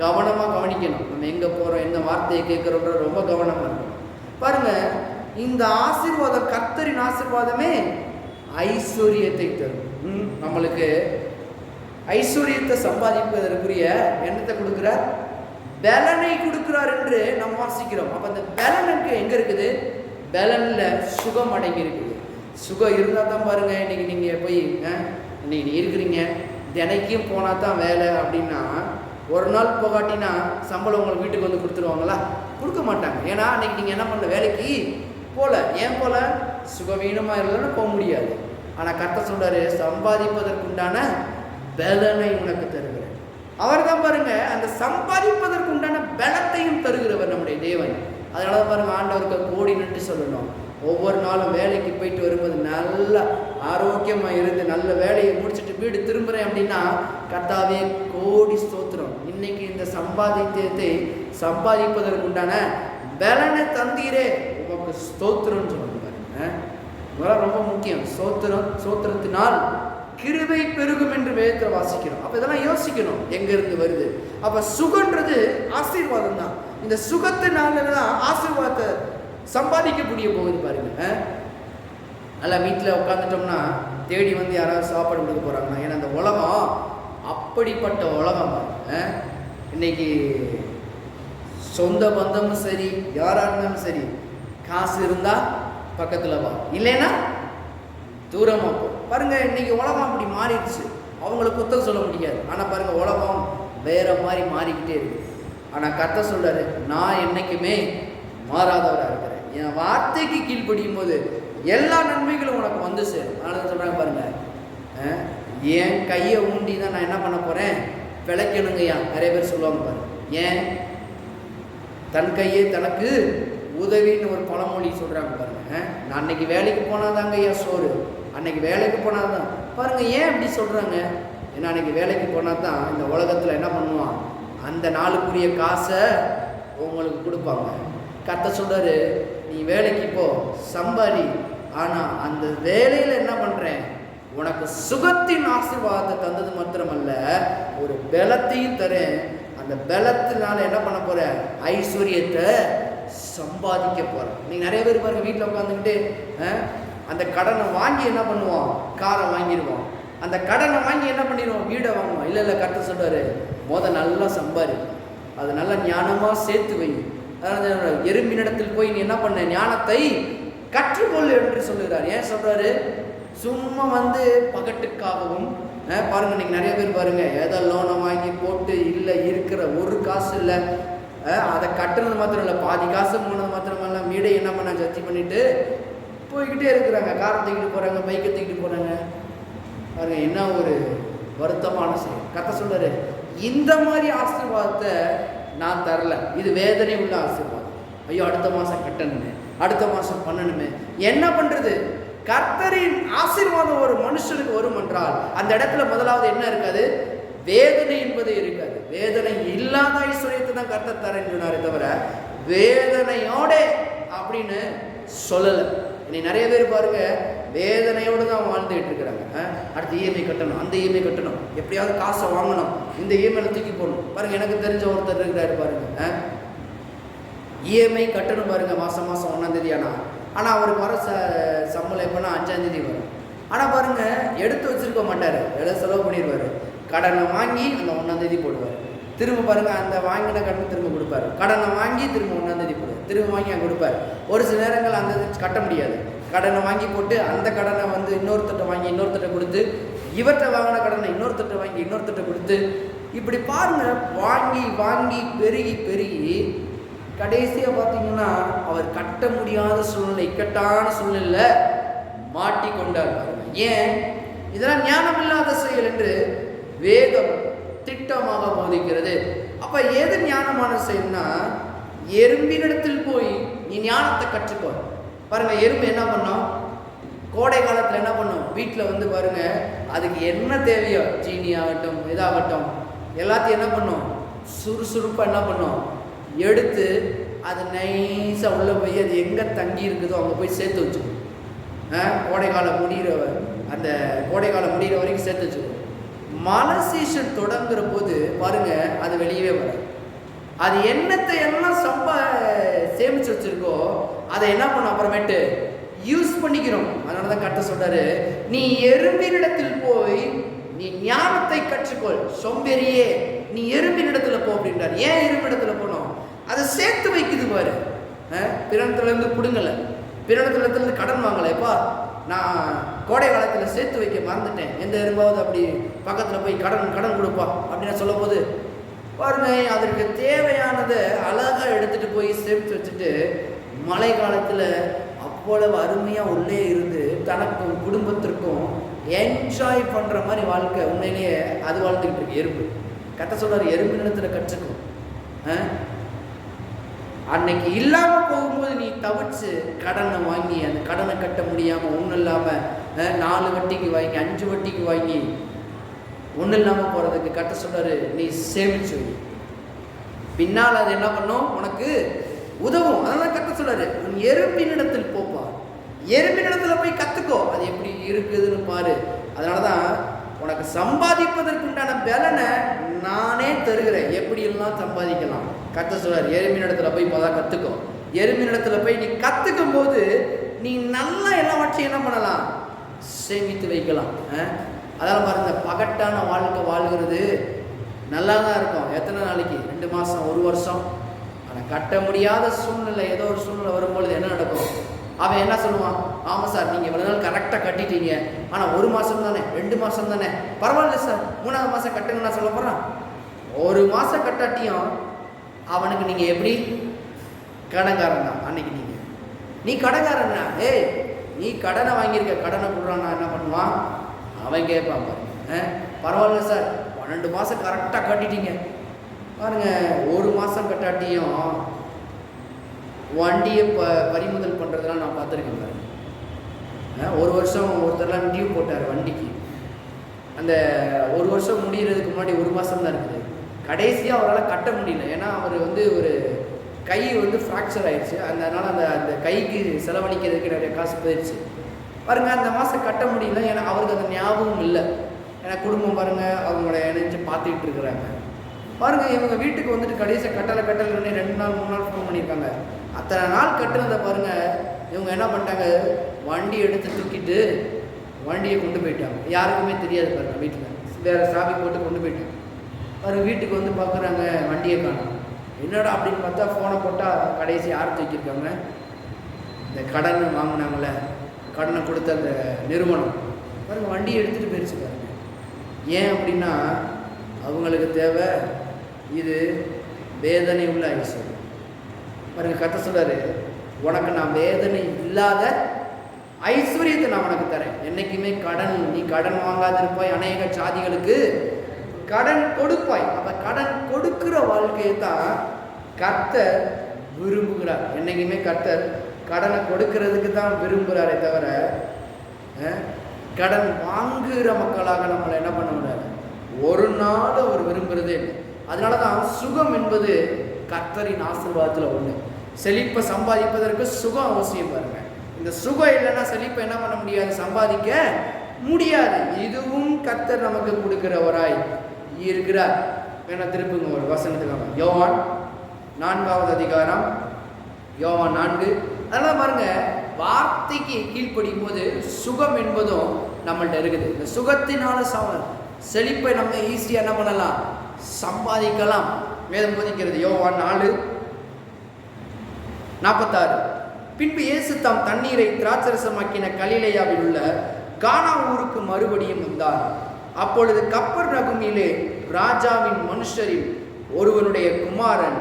கவனமாக கவனிக்கணும், நம்ம எங்கே போகிறோம், எந்த வார்த்தையை கேட்குறோன்ற ரொம்ப கவனமாக இருக்கணும். பாருங்க, இந்த ஆசீர்வாதம், கர்த்தரின் ஆசீர்வாதமே ஐஸ்வர்யத்தை தரும். நம்மளுக்கு ஐஸ்வர்யத்தை சம்பாதிப்பதற்குரிய எண்ணத்தை கொடுக்குறார், பலனை கொடுக்குறார் என்று நம்ம வாசிக்கிறோம். அப்போ அந்த பலனுக்கு எங்கே இருக்குது, பலனில் சுகம் அடங்கி இருக்குது. சுகம் இருந்தால் தான் பாருங்க, இன்னைக்கு நீங்கள் போய் இன்னைக்கு இருக்கிறீங்க, தினைக்கும் போனால் தான் வேலை அப்படின்னா, ஒரு நாள் போகாட்டினா சம்பளம் உங்களுக்கு வீட்டுக்கு வந்து கொடுத்துருவாங்களா? கொடுக்க மாட்டாங்க. ஏன்னா அன்றைக்கி நீங்கள் என்ன பண்ண, வேலைக்கு போகல. ஏன் போகல, சுகவீனமாக இல்லைன்னு போக முடியாது. ஆனால் கர்த்தர் சொல்கிறாரு, சம்பாதிப்பதற்குண்டான பலனை உனக்கு தருகிறேன். அவர் தான் பாருங்க, அந்த சம்பாதிப்பதற்குண்டான பலத்தையும் தருகிறவர் நம்முடைய தேவன். அதனால தான் பாருங்கள், ஆண்டவருக்கு கோடி நன்றி சொல்லணும். ஒவ்வொரு நாளும் வேலைக்கு போயிட்டு வரும்போது நல்லா ஆரோக்கியமாக இருந்து நல்ல வேலையை முடிச்சுட்டு வீடு திரும்புகிறேன் அப்படின்னா, கர்த்தாவே கோடி ஸ்தோத்திரம், இன்னைக்கு இந்த சம்பாதிப்பதற்குண்டான பலனை தந்தீரே, உமக்கு ஸ்தோத்திரம்னு சொல்லுங்க பாருங்க. இதெல்லாம் ரொம்ப முக்கியம். ஸ்தோத்திரத்தினால் கிருபை பெருகும் என்று வேதத்தில் வாசிக்கிறோம். அப்போ இதெல்லாம் யோசிக்கணும், எங்கேருந்து வருது. அப்போ சுகன்றது ஆசீர்வாதம் தான். இந்த சுகத்தினால தான் ஆசீர்வாதத்தை சம்பாதிக்கக்கூடிய போகுது பாருங்க. நல்லா வீட்டில் உட்காந்துட்டோம்னா தேடி வந்து யாராவது சாப்பாடு கொடுக்க போகிறாங்கன்னா, ஏன்னா அந்த உலகம் அப்படிப்பட்ட உலகம். இன்னைக்கு சொந்த பந்தமும் சரி, யாராக இருந்தாலும் சரி, காசு இருந்தால் பக்கத்தில் வா, இல்லைன்னா தூரமாக போ. பாருங்கள், இன்றைக்கி உலகம் அப்படி மாறிடுச்சு. அவங்கள குத்தம் சொல்ல முடியாது. ஆனால் பாருங்கள், உலகம் வேறு மாதிரி மாறிக்கிட்டே இருக்குது. ஆனால் கர்த்தர் சொல்கிறாரு, நான் என்றைக்குமே மாறாதவராக இருக்கிறேன். என் வார்த்தைக்கு கீழ்ப்படியும் போது எல்லா நன்மைகளும் உனக்கு வந்து சேரும். அதனால சொல்கிறாங்க பாருங்கள், என் கையை ஊண்டி தான் நான் என்ன பண்ண போகிறேன், பிழைக்கணுங்கய்யா. நிறைய பேர் சொல்லுவாங்க பாருங்க, ஏன் தன் கையே தனக்கு உதவின்னு ஒரு பழமொழி சொல்கிறாங்க பாருங்க. நான் அன்னைக்கு வேலைக்கு போனால் தாங்க ஐயா சோறு, அன்னைக்கு வேலைக்கு போனால் தான் பாருங்கள். ஏன் அப்படி சொல்கிறாங்க, ஏன்னா அன்றைக்கி வேலைக்கு போனால் தான் இந்த உலகத்தில் என்ன பண்ணுவான், அந்த நாளுக்குரிய காசை உங்களுக்கு கொடுப்பாங்க. கர்த்தர் சொல்கிறாரு, நீ வேலைக்கு போ, சம்பாதி, ஆனால் அந்த வேலையில் என்ன பண்ணுறேன், உனக்கு சுகத்தின் ஆசீர்வாதத்தை தந்தது மாத்திரமல்ல, ஒரு பலத்தையும் தரேன். அந்த பலத்தினால என்ன பண்ண போற, ஐஸ்வர்யத்தை சம்பாதிக்க போற. நீங்க நிறைய பேர் பாருங்க, வீட்டில் உட்காந்துக்கிட்டு அந்த கடனை வாங்கி என்ன பண்ணுவோம், காரை வாங்கிடுவோம். அந்த கடனை வாங்கி என்ன பண்ணிடுவோம், வீடை வாங்குவோம். இல்லை இல்லை, கர்த்தர் சொல்றாரு, நல்லா சம்பாதி, அது நல்லா ஞானமாக சேர்த்து வை. அதாவது எறும்பினிடத்தில் போய் நீ என்ன பண்ண, ஞானத்தை கற்றுக்கொள் என்று சொல்லுகிறார். ஏன் சொல்றாரு, சும்மா பகட்டுக்காகவும் பாருங்க. நீங்கள் நிறைய பேர் பாருங்க, ஏதோ லோனை வாங்கி போட்டு இல்லை இருக்கிற ஒரு காசு இல்லை, அதை கட்டுறது மாத்திரம் இல்லை, பாதி காசு போனது மாத்திரமல்ல, வீடை என்ன பண்ண ஜட்ஜி பண்ணிட்டு போய்கிட்டே இருக்கிறாங்க. காரை தூக்கிட்டு போகிறாங்க, பைக்கை தூக்கிட்டு போகிறாங்க. பாருங்க, என்ன ஒரு வருத்தமான செயல். கர்த்தர் சொல்றாரு, இந்த மாதிரி ஆசீர்வாதத்தை நான் தரல, இது வேதனை உள்ள ஆசீர்வாதம். ஐயோ, அடுத்த மாதம் கட்டணுமே, அடுத்த மாதம் பண்ணணுமே, என்ன பண்ணுறது? கர்த்தரின் ஆசீர்வாதம் ஒரு மனுஷனுக்கு வரும் என்றால் அந்த இடத்துல முதலாவது என்ன இருக்காது, வேதனை என்பது இருக்காது. வேதனை இல்லாத ஐஸ்வர்யத்தை தான் கர்த்தர் தரேன்னு சொன்னாரே தவிர வேதனையோட அப்படின்னு சொல்லலை. இன்னைக்கு நிறைய பேர் பாருங்க, வேதனையோடு தான் வாழ்ந்துகிட்டு இருக்கிறாங்க. அடுத்து இஎம்ஐ கட்டணும், அந்த இஎம்ஐ கட்டணும், எப்படியாவது காசை வாங்கணும், இந்த இஎம்ஐல தூக்கி போடணும். பாருங்க, எனக்கு தெரிஞ்ச ஒருத்தர் இருக்கிறாரு பாருங்க, இஎம்ஐ கட்டணும் பாருங்க, மாதம் 1ஆம் தேதி. ஆனால் அவருக்கு வர சம்பளம் எப்போனா 5ஆம் தேதி வரும். ஆனால் பாருங்க, எடுத்து வச்சிருக்க மாட்டார், எல்லாம் செலவு பண்ணிடுவார். கடனை வாங்கி அந்த 1ஆம் தேதி போடுவார். திரும்ப பாருங்க, அந்த வாங்கின கடனை திரும்ப கொடுப்பாரு. கடனை வாங்கி திரும்ப 1ஆம் தேதி போடுவார், திரும்ப வாங்கி அங்கே கொடுப்பார். ஒரு சில நேரங்கள் அந்த கட்ட முடியாது, கடனை வாங்கி போட்டு அந்த கடனை இன்னொருத்தட்ட வாங்கி இன்னொருத்தட்ட கொடுத்து, இவர்கிட்ட வாங்கின கடனை இன்னொருத்தட்ட வாங்கி இன்னொருத்தட்ட கொடுத்து, இப்படி பாருங்க, வாங்கி வாங்கி பெருகி பெருகி கடைசியாக பார்த்தீங்கன்னா அவர் கட்ட முடியாத சூழ்நிலை, இக்கட்டான சூழ்நிலை மாட்டிக்கொண்டார். ஏன்? இதெல்லாம் ஞானம் இல்லாத செயல் என்று வேதம் திட்டமாக போதிக்கிறது. அப்ப எது ஞானமான செயல்னா, எறும்பினிடத்தில் போய் நீ ஞானத்தை கற்றுக்கோ. பாருங்க, எறும்பு என்ன பண்ணோம், கோடை காலத்தில் என்ன பண்ணும், வீட்டில் பாருங்க, அதுக்கு என்ன தேவையோ, சீனி ஆகட்டும் இதாகட்டும் எல்லாத்தையும் என்ன பண்ணும், சுறுசுறுப்பாக என்ன பண்ணும், எடுத்து அது நைஸாக உள்ளே போய் அது எங்கே தங்கி இருக்குதோ அங்கே போய் சேர்த்து வச்சுக்கணும். கோடைக்காலம் முடிகிற வரைக்கும் சேர்த்து வச்சுக்கணும். மழை சீசன் தொடங்குற போது பாருங்க, அது வெளியவே வரும். அது என்னத்தை எல்லாம் சேமிச்சு வச்சிருக்கோ அதை என்ன பண்ணும், அப்புறமேட்டு யூஸ் பண்ணிக்கிறோம். அதனால தான் கர்த்தர் சொல்றாரு, நீ எறும்பினிடத்தில் போய் நீ ஞானத்தை கற்றுக்கொள். சோம்பேறியே, நீ எறும்பினிடத்துல போ அப்படின்றார். ஏன் எறும்பினிடத்துல போனோம்? அதை சேர்த்து வைக்குது பாரு. பிறனத்துலேருந்து பிடுங்கலை, பிறனத்துலேருந்து கடன் வாங்கலைப்பா, நான் கோடை காலத்தில் சேர்த்து வைக்க மறந்துட்டேன், எந்த எறும்பாவது அப்படி பக்கத்தில் போய் கடன் கொடுப்பா அப்படின்னு சொல்லும் போது பாருங்க, அதற்கு தேவையானதை அழகாக எடுத்துகிட்டு போய் சேர்த்து வச்சுட்டு மழை காலத்தில் அவ்வளவு அருமையாக உள்ளே இருந்து தனக்கும் குடும்பத்திற்கும் என்ஜாய் பண்ணுற மாதிரி வாழ்க்கை உண்மையிலேயே அது வாழ்ந்துக்கிட்டு இருக்கு எறும்பு. கர்த்தர் சொல்றாரு, எறும்பு நிலத்தில் கற்றுக்கும். அன்னைக்கு இல்லாமல் போகும்போது நீ தவிர்த்து கடனை வாங்கி அந்த கடனை கட்ட முடியாமல் ஒன்றும் இல்லாமல் 4 வட்டிக்கு வாங்கி 5 வட்டிக்கு வாங்கி ஒன்றும் இல்லாமல் போகிறதுக்கு கர்த்தர் சொல்றாரு, நீ சேமிச்சு பின்னால் அது என்ன பண்ணும், உனக்கு உதவும். அதனால கர்த்தர் சொல்றாரு, உன் எறும்பினிடத்தில் போப்பா, எறும்பினிடத்துல போய் கற்றுக்கோ, அது எப்படி இருக்குதுன்னு பாரு. அதனால தான் உனக்கு சம்பாதிப்பதற்குண்டான பலனை நானே தருகிறேன், எப்படி எல்லாம் சம்பாதிக்கலாம். கர்த்தர் சொல்றாரு, எறும்பினிடத்துல போய் இப்போதான் கற்றுக்கோ. எறும்பினிடத்துல போய் நீ கற்றுக்கும் போது நீ நல்லா எல்லாவற்றையும் என்ன பண்ணலாம், சேமித்து வைக்கலாம். அதெல்லாம் பாருங்க, பகட்டான வாழ்க்கை வாழ்கிறது நல்லா தான் இருக்கும். எத்தனை நாளைக்கு, 2 மாதம் 1 வருஷம். ஆனால் கட்ட முடியாத சூழ்நிலை, ஏதோ ஒரு சூழ்நிலை வரும்பொழுது என்ன நடக்கும், அவன் என்ன சொல்லுவான், ஆமாம் சார் நீங்கள் இவ்வளோ நாள் கரெக்டாக கட்டிட்டீங்க, ஆனால் 1 மாதம் தானே 2 மாதம் தானே, பரவாயில்ல சார் 3ஆவது மாதம் கட்டுங்கன்னா சொல்ல போகிறான். 1 மாதம் கட்டாட்டியும் அவனுக்கு நீங்கள் எப்படி கடன்காரன் தான். அன்னைக்கு நீ கடன்காரன்னா, நீ கடனை வாங்கியிருக்க, கடனை கொடுறான்னா என்ன பண்ணுவான், அவன் கேட்பான் பாருங்க, பரவாயில்ல சார் 12 மாதம் கரெக்டாக கட்டிட்டீங்க. பாருங்க, 1 மாதம் கட்டாட்டியும் வண்டியை பறிமுதல் பண்ணுறதுலாம் நான் பார்த்துருக்கேன் பாருங்க. 1 வருஷம் ஒருத்தர்லாம் டியூ போட்டார் வண்டிக்கு, அந்த ஒரு வருஷம் முடிகிறதுக்கு முன்னாடி 1 மாதம் தான் இருக்குது. கடைசியாக அவரால் கட்ட முடியல. ஏன்னா அவர் வந்து ஒரு கை வந்து ஃப்ராக்சர் ஆயிடுச்சு. அதனால் அந்த கைக்கு செலவழிக்கிறதுக்கு நிறைய காசு போயிடுச்சு பாருங்கள். அந்த மாதம் கட்ட முடியல. ஏன்னா அவருக்கு அந்த ஞாபகம் இல்லை. ஏன்னா குடும்பம் பாருங்கள் அவங்கள இணைஞ்சு பார்த்துக்கிட்டு இருக்கிறாங்க பாருங்கள். இவங்க வீட்டுக்கு வந்துட்டு கடைசியாக கட்டலை 2 நாள் 3 நாள் ஃபோன் பண்ணியிருக்காங்க. அத்தனை நாள் கட்டுனதை பாருங்கள். இவங்க என்ன பண்ணிட்டாங்க, வண்டி எடுத்து தூக்கிட்டு வண்டியை கொண்டு போயிட்டாங்க. யாருக்குமே தெரியாது பாருங்கள். வீட்டில் வேறு சாவி போட்டு கொண்டு போயிட்டாங்க பாருங்கள். வீட்டுக்கு வந்து பார்க்குறாங்க, வண்டியை காணும். என்னடா அப்படின்னு பார்த்தா ஃபோனை போட்டால் கடைசி யார் தூக்கியிருக்காங்க, இந்த கடன் வாங்கினாங்களே, கடனை கொடுத்த அந்த நிறுவனம் பாருங்கள் வண்டியை எடுத்துகிட்டு போயிடுச்சு பாருங்க. ஏன் அப்படின்னா அவங்களுக்கு தேவை இது வேதனை உள்ள ஐஸ்வர்யம் பாருங்க. கர்த்தர் சொல்றாரு, உனக்கு நான் வேதனை இல்லாத ஐஸ்வர்யத்தை நான் உனக்கு தரேன். என்னைக்குமே நீ கடன் வாங்காதிருப்பாய், அநேக சாதிகளுக்கு கடன் கொடுப்பாய். அப்ப கடன் கொடுக்கிற வாழ்க்கையை தான் கர்த்தர் விரும்புகிறார். என்னைக்குமே கர்த்தர் கடனை கொடுக்கிறதுக்கு தான் விரும்புகிறாரே தவிர கடன் வாங்குகிற மக்களாக நம்மளை என்ன பண்ண முடியாது, ஒரு நாள் அவர் விரும்புகிறதே இல்லை. அதனால தான் சுகம் என்பது கர்த்தரின் ஆசீர்வாதத்தில் ஒன்று. செழிப்பை சம்பாதிப்பதற்கு சுகம் அவசியம் பாருங்க. இந்த சுகம் இல்லைன்னா செழிப்பை என்ன பண்ண முடியாது, சம்பாதிக்க முடியாது. இதுவும் கர்த்தர் நமக்கு கொடுக்கிறவராய் இருக்கிறார். வேணா திருப்புங்க ஒரு வசனத்துக்காக, யோவான் 4வது அதிகாரம், யோவான் 4. அதெல்லாம் பாருங்க, வார்த்தைக்கு கீழ்ப்படியும் போது சுகம் என்பதும் நம்மள்ட்ட இருக்குது. இந்த சுகத்தினால செழிப்பை நம்ம ஈஸியாக என்ன பண்ணலாம், சம்பாதிக்கலாம். வேதம் போதிக்கிறது. யோவான் 4:46. பின்பு இயேசு தாம் தண்ணீரை திராட்சரசமாக்கின கலிலேயாவில் உள்ள கானா ஊருக்கு மறுபடியும் வந்தார். அப்பொழுது கப்பர்நகூமிலே ராஜாவின் மனுஷரில் ஒருவனுடைய குமாரன்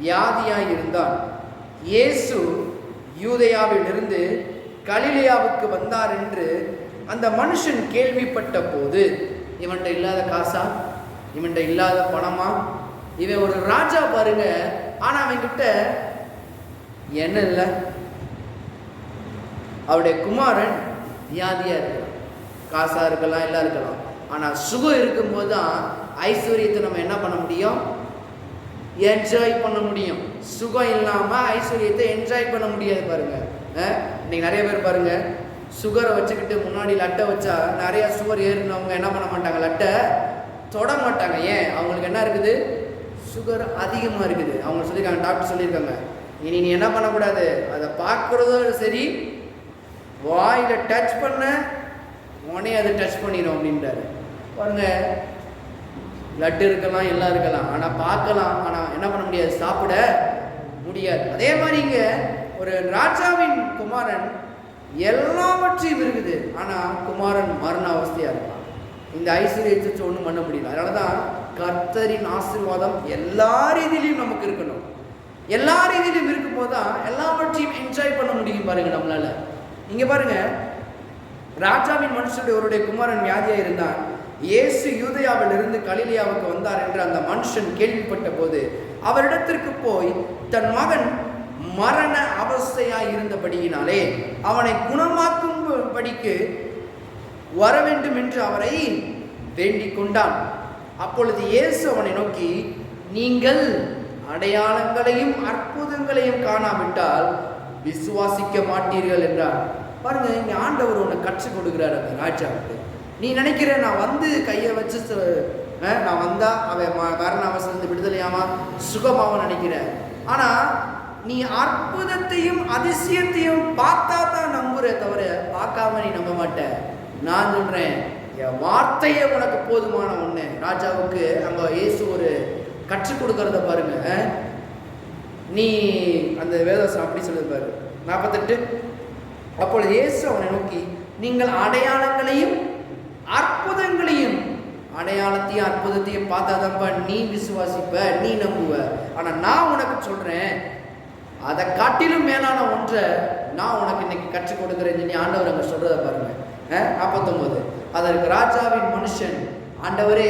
வியாதியாய் இருந்தான். இயேசு யூதேயாவில் இருந்து கலிலேயாவுக்கு வந்தார் என்று அந்த மனுஷன் கேள்விப்பட்ட போது, இவன்கிட்ட இல்லாத காசா, இவன்கிட்ட இல்லாத பணமா, இவன் ஒரு ராஜா பாருங்க, ஆனா அவன்கிட்ட என்ன இல்லை, அவருடைய குமாரன் வியாதியா இருக்கலாம், காசா இருக்கலாம், எல்லாம் இருக்கலாம். ஆனா சுகம் இருக்கும்போது தான் ஐஸ்வர்யத்தை நம்ம என்ன பண்ண முடியும், என்ஜாய் பண்ண முடியும். சுகம் இல்லாம ஐஸ்வர்யத்தை என்ஜாய் பண்ண முடியாது பாருங்க. இன்னைக்கு நிறைய பேர் பாருங்க, சுகரை வச்சுக்கிட்டு முன்னாடி லட்டை வச்சா நிறைய சுகர் ஏறினவங்க என்ன பண்ண மாட்டாங்க, லட்டை தொட மாட்டாங்க. ஏன், அவங்களுக்கு என்ன இருக்குது, சுகர் அதிகமாக இருக்குது. அவங்க சொல்லியிருக்காங்க, டாக்டர் சொல்லியிருக்காங்க, இனி நீ என்ன பண்ணக்கூடாது, அதை பார்க்குறதும் சரி, வாயில் டச் பண்ண உடனே அதை டச் பண்ணிடும் அப்படின்றாரு பாருங்க. லட்டு இருக்கலாம், எல்லாம் இருக்கலாம், ஆனால் பார்க்கலாம், ஆனால் என்ன பண்ண முடியாது, சாப்பிட முடியாது. அதே மாதிரி இங்கே ஒரு ராஜாவின் குமாரன் எல்லாவற்றையும் இருக்குது, ஆனால் குமாரன் மரண அவஸ்தையாக இருப்பான். இந்த ஐஸ்வர்யத்தை ஒன்றும் பண்ண முடியல. அதனால தான் கர்த்தரின் ஆசீர்வாதம் எல்லா ரீதியிலையும் நமக்கு இருக்கணும். எல்லா ரீதியிலும் இருக்கும்போது தான் எல்லாவற்றையும் என்ஜாய் பண்ண முடியும் பாருங்க நம்மளால. இங்கே பாருங்க, ராஜாவின் மனுஷனுடைய ஒருடைய குமாரன் வியாதியாக இருந்தான். இயேசு யூதேயாவில் இருந்து கலிலேயாவுக்கு வந்தார் என்று அந்த மனுஷன் கேள்விப்பட்ட போது அவரிடத்திற்கு போய் தன் மகன் மரண அவஸ்தையாய் இருந்தபடியினாலே அவனை குணமாக்கும்படிக்கு வர வேண்டும் என்று அவரை வேண்டிக் கொண்டான். அப்பொழுது இயேசு அவனை நோக்கி, நீங்கள் அடையாளங்களையும் அற்புதங்களையும் காணாவிட்டால் விசுவாசிக்க மாட்டீர்கள் என்றார். பாருங்க, இங்க ஆண்டவர் உன்னை கற்றுக் கொடுக்கிறார் அந்த ராஜாவுக்கு. நீ நினைக்கிற நான் வந்து கையை வச்சு நான் வந்தா அவன் மரண அவசரம் விடுதலையாமா சுகமாவும் நினைக்கிற. ஆனா நீ அற்புதத்தையும் அதிசயத்தையும் பார்த்தா தான் நம்புற தவிர பார்க்காம நீ நம்ப மாட்ட. நான் சொல்றேன், என் வார்த்தையே உனக்கு போதுமான ஒண்ணு. ராஜாவுக்கு அங்க இயேசு ஒரு கற்றுக் கொடுக்கறத பாருங்க. நீ அந்த வேதவசனம் அப்படி சொல்லுது பாரு, 48. அப்பொழுது இயேசு அவனை நோக்கி, நீங்கள் அடையாளங்களையும் அற்புதங்களையும், அடையாளத்தையும் அற்புதத்தையும் பார்த்தாதான்ப்பா நீ விசுவாசிப்ப, நீ நம்புவ. ஆனா நான் உனக்கு சொல்றேன், அதை காட்டிலும் மேலான ஒன்றை நான் உனக்கு இன்னைக்கு கற்றுக் கொடுக்குறேன் சொல்லி ஆண்டவர் அங்க சொல்றத பாருங்க. 49. அதற்கு ராஜாவின் மனுஷன், ஆண்டவரே,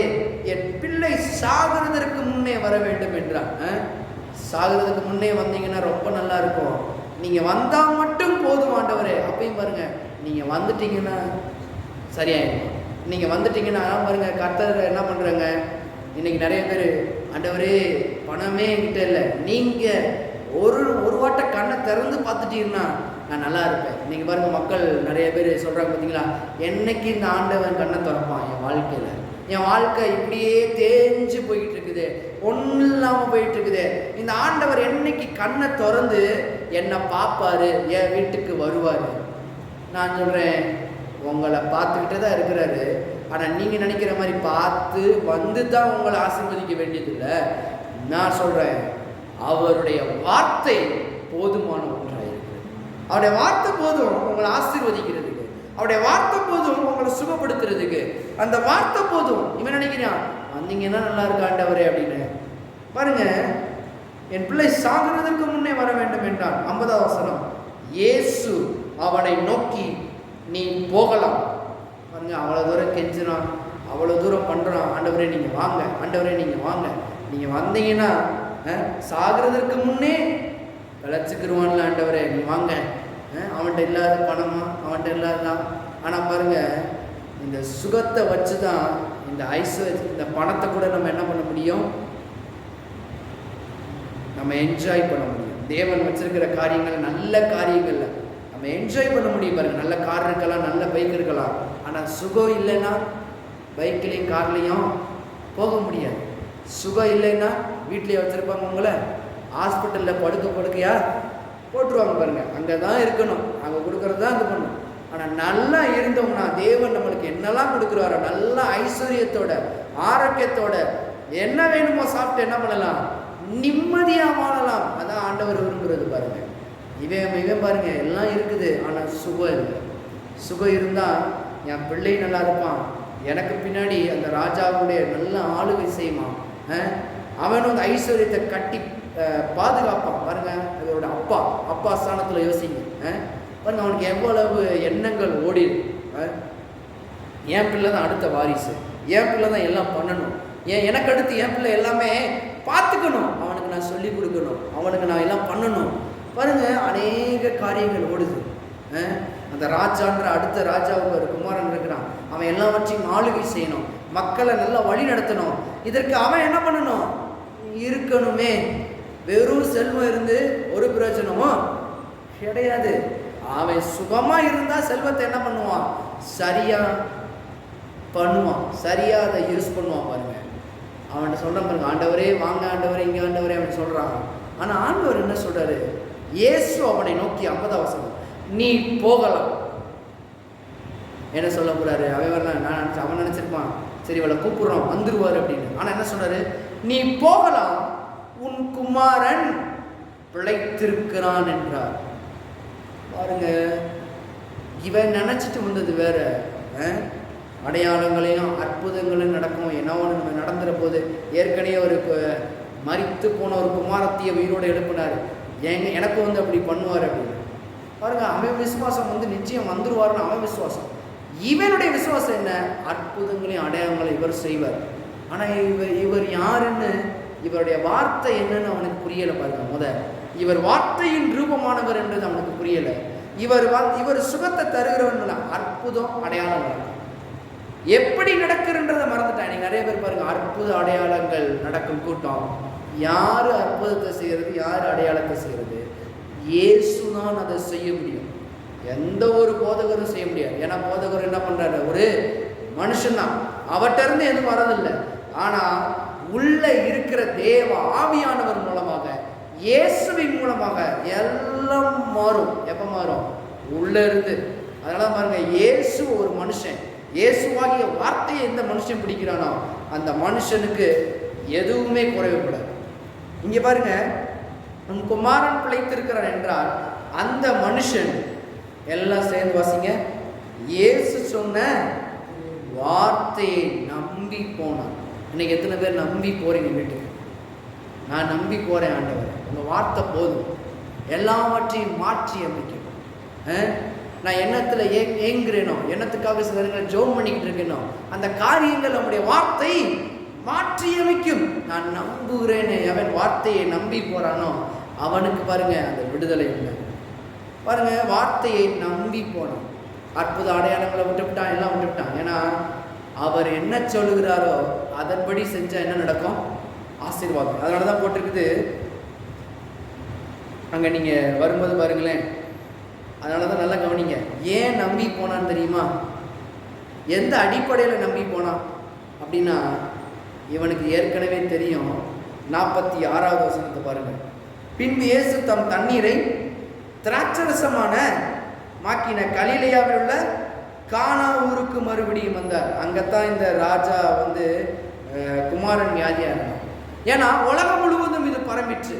என் பிள்ளை சாகிறதற்கு முன்னே வர வேண்டும் என்றான். சாகிறதுக்கு முன்னே வந்தீங்கன்னா ரொம்ப நல்லா இருக்கும். நீங்க வந்தா மட்டும் போதும் ஆண்டவரே. அப்பயும் பாருங்க, நீங்க வந்துட்டீங்கன்னா சரியாயிடும். நீங்கள் வந்துட்டீங்கன்னா பாருங்க, கர்த்தர் என்ன பண்ணுறாங்க, இன்னைக்கு நிறைய பேர், ஆண்டவரே பணமே என்கிட்ட இல்லை, நீங்கள் ஒரு வாட்ட கண்ணை திறந்து பார்த்துட்டீங்கன்னா நான் நல்லா இருப்பேன். இன்னைக்கு பாருங்க, மக்கள் நிறைய பேர் சொல்கிறாங்க பார்த்தீங்களா, என்னைக்கு இந்த ஆண்டவன் கண்ணை திறப்பான் என் வாழ்க்கையில், என் வாழ்க்கை இப்படியே தேஞ்சு போயிட்டு இருக்குது, ஒன்றும் இல்லாமல் போயிட்டு இருக்குது, இந்த ஆண்டவர் என்னைக்கு கண்ணை திறந்து என்னை பார்ப்பாரு, என் வீட்டுக்கு வருவார். நான் சொல்கிறேன், உங்களை பார்த்துக்கிட்டே தான் இருக்கிறாரு. ஆனால் நீங்கள் நினைக்கிற மாதிரி பார்த்து வந்து தான் உங்களை ஆசீர்வதிக்க வேண்டியதில்லை. நான் சொல்கிறேன், அவருடைய வார்த்தை போதுமான ஒன்றாக இருக்குது. அவருடைய வார்த்தை போதும் உங்களை ஆசீர்வதிக்கிறதுக்கு, அவருடைய வார்த்தை போதும் உங்களை சுகப்படுத்துறதுக்கு, அந்த வார்த்தை போதும். இவன் நினைக்கிறான், வந்தீங்கன்னா நல்லா இருக்கு ஆண்டவரே அப்படின்னு. பாருங்க, என் பிள்ளை சாகிறதுக்கு முன்னே வர வேண்டும் என்றான். 50ஆம் வசனம், இயேசு அவனை நோக்கி நீ போகலாம். பாருங்க, அவ்வளோ தூரம் கெஞ்சினான், அவ்வளோ தூரம் பண்ணுறான், ஆண்டவரே நீங்கள் வாங்க, ஆண்டவரே நீங்கள் வாங்க, நீங்கள் வந்தீங்கன்னா சாகிறதுக்கு முன்னே விளைச்சிக்கிருவான்ல, ஆண்டவரே நீ வாங்க. அவன்கிட்ட இல்லாத பணமா, அவன்கிட்ட இல்லாதான். ஆனால் பாருங்க, இந்த சுகத்தை வச்சு தான் இந்த இந்த பணத்தை கூட நம்ம என்ன பண்ண முடியும், நம்ம என்ஜாய் பண்ண முடியும். தேவன் வச்சிருக்கிற காரியங்கள், நல்ல காரியங்கள்ல நம்ம என்ஜாய் பண்ண முடியும். பாருங்க, நல்ல கார் இருக்கலாம், நல்ல பைக் இருக்கலாம், ஆனால் சுகம் இல்லைன்னா பைக்லேயும் கார்லேயும் போக முடியாது. சுகம் இல்லைன்னா வீட்லேயே வச்சுருப்பாங்க, உங்களை ஹாஸ்பிட்டலில் படுக்கையா போட்டுருவாங்க. பாருங்கள், அங்கே தான் இருக்கணும், அங்கே கொடுக்குறது தான் இது பண்ணணும். ஆனால் நல்லா இருந்தோம்னா தேவன் நம்மளுக்கு என்னெல்லாம் கொடுக்குறாரோ, நல்ல ஐஸ்வர்யத்தோட ஆரோக்கியத்தோட என்ன வேணுமோ சாப்பிட்டு என்ன பண்ணலாம், நிம்மதியாக வாழலாம். அதான் ஆண்டவர் விரும்புகிறது. பாருங்கள், இவன் பாருங்க எல்லாம் இருக்குது, ஆனால் சுகம் இல்லை. சுகம் இருந்தால் என் பிள்ளை நல்லா இருப்பான், எனக்கு பின்னாடி அந்த ராஜாவுடைய நல்ல ஆளுகை செய்வான், அவனும் அந்த ஐஸ்வர்யத்தை கட்டி பாதுகாப்பான். பாருங்க, அதோட அப்பா ஸ்தானத்தில் யோசிங்க. பாருங்க, அவனுக்கு எவ்வளவு எண்ணங்கள் ஓடிடு. என் பிள்ளை தான் அடுத்த வாரிசு, என் பிள்ளை தான் எல்லாம் பண்ணணும், எனக்கு அடுத்து என் பிள்ளை எல்லாமே பார்த்துக்கணும், அவனுக்கு நான் சொல்லி கொடுக்கணும், அவனுக்கு நான் எல்லாம் பண்ணணும். பாருங்க, அநேக காரியங்கள் ஓடுது. அந்த ராஜான்ற அடுத்த ராஜாவுக்கு ஒரு குமாரன் இருக்கிறான், அவன் எல்லாவற்றையும் ஆளுகை செய்யணும், மக்களை நல்லா வழி நடத்தணும். இதற்கு அவன் என்ன பண்ணணும், இருக்கணுமே. வெறும் செல்வம் இருந்து ஒரு பிரயோஜனமும் கிடையாது. அவன் சுகமா இருந்தா செல்வத்தை என்ன பண்ணுவான், சரியா பண்ணுவான், சரியா அதை யூஸ் பண்ணுவான். பாருங்க, அவன்கிட்ட சொல்றான் பாருங்க, ஆண்டவரே வாங்க, ஆண்டவரே இங்கே ஆண்டவரே அவன் சொல்றான். ஆனா ஆண்டவர் என்ன சொல்றாரு, இயேசு அவனை நோக்கி 50ஆம் வசனம், நீ போகலாம். என்ன சொல்ல போறாரு, அவன் நினைச்சிருப்பான், சரி இவளை கூப்பிடுறான் வந்துருவாரு அப்படின்னு. ஆனா என்ன சொல்றாரு, நீ போகலாம், உன் குமாரன் பிழைத்திருக்கிறான் என்றார். பாருங்க, இவன் நினைச்சிட்டு வந்தது வேற, அடையாளங்களையும் அற்புதங்களும் நடக்கும், என்ன ஒன்று நம்ம நடந்துற போது. ஏற்கனவே ஒரு மரித்து போன ஒரு குமாரத்திய உயிரோடு எழுப்பினார், எனக்கு அப்படி பண்ணுவார் அப்படின்னு. பாருங்க, அவன் விசுவாசம் நிச்சயம் வந்துருவார்னு அவன் விசுவாசம். இவனுடைய விசுவாசம் என்ன, அற்புதங்களையும் அடையாளங்களையும் இவர் செய்வார். ஆனால் இவர் யாருன்னு, இவருடைய வார்த்தை என்னன்னு அவனுக்கு புரியலை. பாருங்க, இவர் வார்த்தையின் ரூபமானவர் என்றது அவனுக்கு புரியலை. இவர் சுகத்தை தருகிறவன், அற்புதம் அடையாளங்கள் எப்படி நடக்குன்றதை மறந்துட்டான். நீங்க நிறைய பேர் பாருங்க, அற்புத அடையாளங்கள் நடக்கும் கூட்டம், யாரு அற்புதத்தை செய்யறது, யாரு அடையாளத்தை செய்யறது, இயேசுதான் அதை செய்ய முடியும். எந்த ஒரு போதகரும் செய்ய முடியாது. ஏன்னா போதகர் என்ன பண்றாரு, ஒரு மனுஷன் தான், அவர்கிட்ட இருந்து எதுவும் வரதில்லை. ஆனா உள்ள இருக்கிற தேவ ஆவியானவர் மூலமாக, இயேசுவின் மூலமாக எல்லாம் மாறும். எப்ப மாறும், உள்ள இருந்து. அதனால பாருங்க, இயேசு ஒரு மனுஷன், இயேசுவாகிய வார்த்தையை எந்த மனுஷன் பிடிக்கிறானோ அந்த மனுஷனுக்கு எதுவுமே குறைவுபடாது. இங்க பாருங்க, உன் குமாரன் பிழைத்திருக்கிறான் என்றால் அந்த மனுஷன், எல்லாம் சேர்ந்து வாசிங்க, இயேசு சொன்ன வார்த்தையை நம்பி போனான். இன்னைக்கு எத்தனை பேர் நம்பி போறீங்க வீட்டுக்கு? நான் நம்பி போறேன் ஆண்டவர், உங்க வார்த்தை போதும், எல்லாவற்றையும் மாற்றி அமைக்கும். நான் எண்ணத்துல ஏங்குறேனோ, எண்ணத்துக்காக சில நேரங்கள் ஜெபம் பண்ணிக்கிட்டு இருக்கேனோ, அந்த காரியங்கள் நம்முடைய வார்த்தை மாற்றி அமைக்கும். நான் நம்புகிறேன்னு அவன் வார்த்தையை நம்பி போறானோ அவனுக்கு பாருங்க அந்த விடுதலை இல்லை. பாருங்க, வார்த்தையை நம்பி போனான், அற்புத அடையாளங்களை விட்டுவிட்டான், எல்லாம் விட்டுவிட்டான். ஏன்னா அவர் என்ன சொல்லுகிறாரோ அதன்படி செஞ்சா என்ன நடக்கும்? ஆசீர்வாதம். அதனால தான் போட்டிருக்குது அங்கே நீங்கள் வரும்போது பாருங்களேன். அதனால தான் நல்லா கவனிங்க. ஏன் நம்பி போனான்னு தெரியுமா? எந்த அடிப்படையில் நம்பி போனான் அப்படின்னா, இவனுக்கு ஏற்கனவே தெரியும். 46வது வசனத்தை பாருங்கள். பின்பு இயேசு தம் தண்ணீரை திராட்சரசமான மாக்கின கலிலேயாவில் உள்ள கானா ஊருக்கு மறுபடியும் வந்தார். அங்கத்தான் இந்த ராஜா குமாரன் வியாதியா இருந்தான். ஏன்னா உலகம் முழுவதும் இது பரம்பிற்று.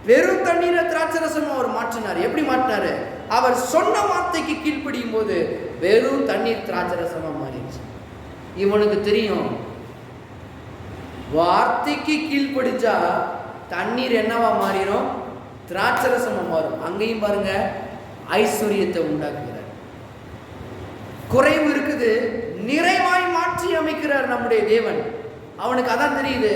வெறும் தண்ணீரை திராட்சரசமா அவர் மாற்றினார். எப்படி மாற்றினாரு? அவர் சொன்ன வார்த்தைக்கு கீழ்ப்படியும் போது வெறும் தண்ணீர் திராட்சரசமா மாறிடுச்சு. இவனுக்கு தெரியும், வார்த்தைக்கு கீழ்ப்படிச்சா தண்ணீர் என்னவா மாறிடும்? திராட்சரசமா மாறும். அங்கேயும் பாருங்க, ஐஸ்வர்யத்தை உண்டாக்குகிறார். குறைவு இருக்குது, நிறைவாய் மாற்றி அமைக்கிறார் நம்முடைய தேவன். அவனுக்கு அதான் தெரியுது,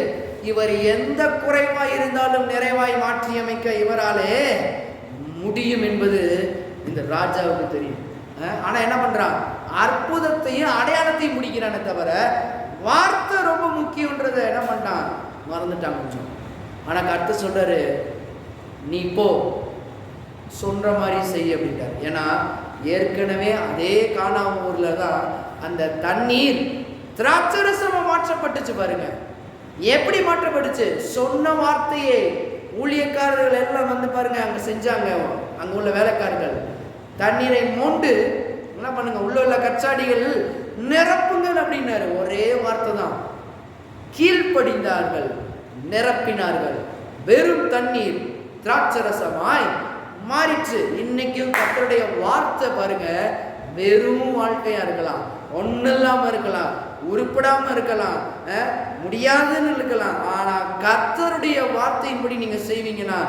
இவர் எந்த குறைவாய் இருந்தாலும் நிறைவாய் மாற்றி அமைக்க இவராலே முடியும் என்பது இந்த ராஜாவுக்கு தெரியும். ஆனா என்ன பண்றான்? அற்புதத்தையும் அடையாளத்தையும் முடிக்கிறானே தவிர வார்த்தை ரொம்ப முக்கியன்றத என்ன பண்ணான்? மறந்துட்டான் கொஞ்சம். ஆனா கருத்து சொல்றாரு, நீ போ, சொல்ற மாதிரி செய் அப்படின்ட்டார். ஏன்னா ஏற்கனவே அதே கானா ஊர்ல தான் அந்த தண்ணீர் திராட்சரசமா மாற்றப்பட்டுச்சு. பாருங்க எப்படி மாற்றப்பட்டுச்சு. சொன்ன வார்த்தையே ஊழியக்காரர்கள் எல்லாம் பாருங்க அங்க செஞ்சாங்க. அங்க உள்ள வேலைக்காரர்கள் தண்ணீரை மோண்டு என்ன பண்ணுங்க, உள்ள கச்சாடிகள் நிரப்புங்கள் அப்படின்னாரு. ஒரே வார்த்தை தான். கீழ்ப்படிந்தார்கள், நிரப்பினார்கள். வெறும் தண்ணீர் திராட்சரசமாய் மாறிச்சு. இன்னைக்கும் கர்த்தருடைய வார்த்தை பாருங்க, வெறும் வாழ்க்கையா இருக்கலாம், ஒன்னும் இல்லாம இருக்கலாம், உருப்படாம இருக்கலாம், முடியாதுன்னு இருக்கலாம். ஆனா கர்த்தருடைய வார்த்தையின்படி நீங்க செய்வீங்கன்னா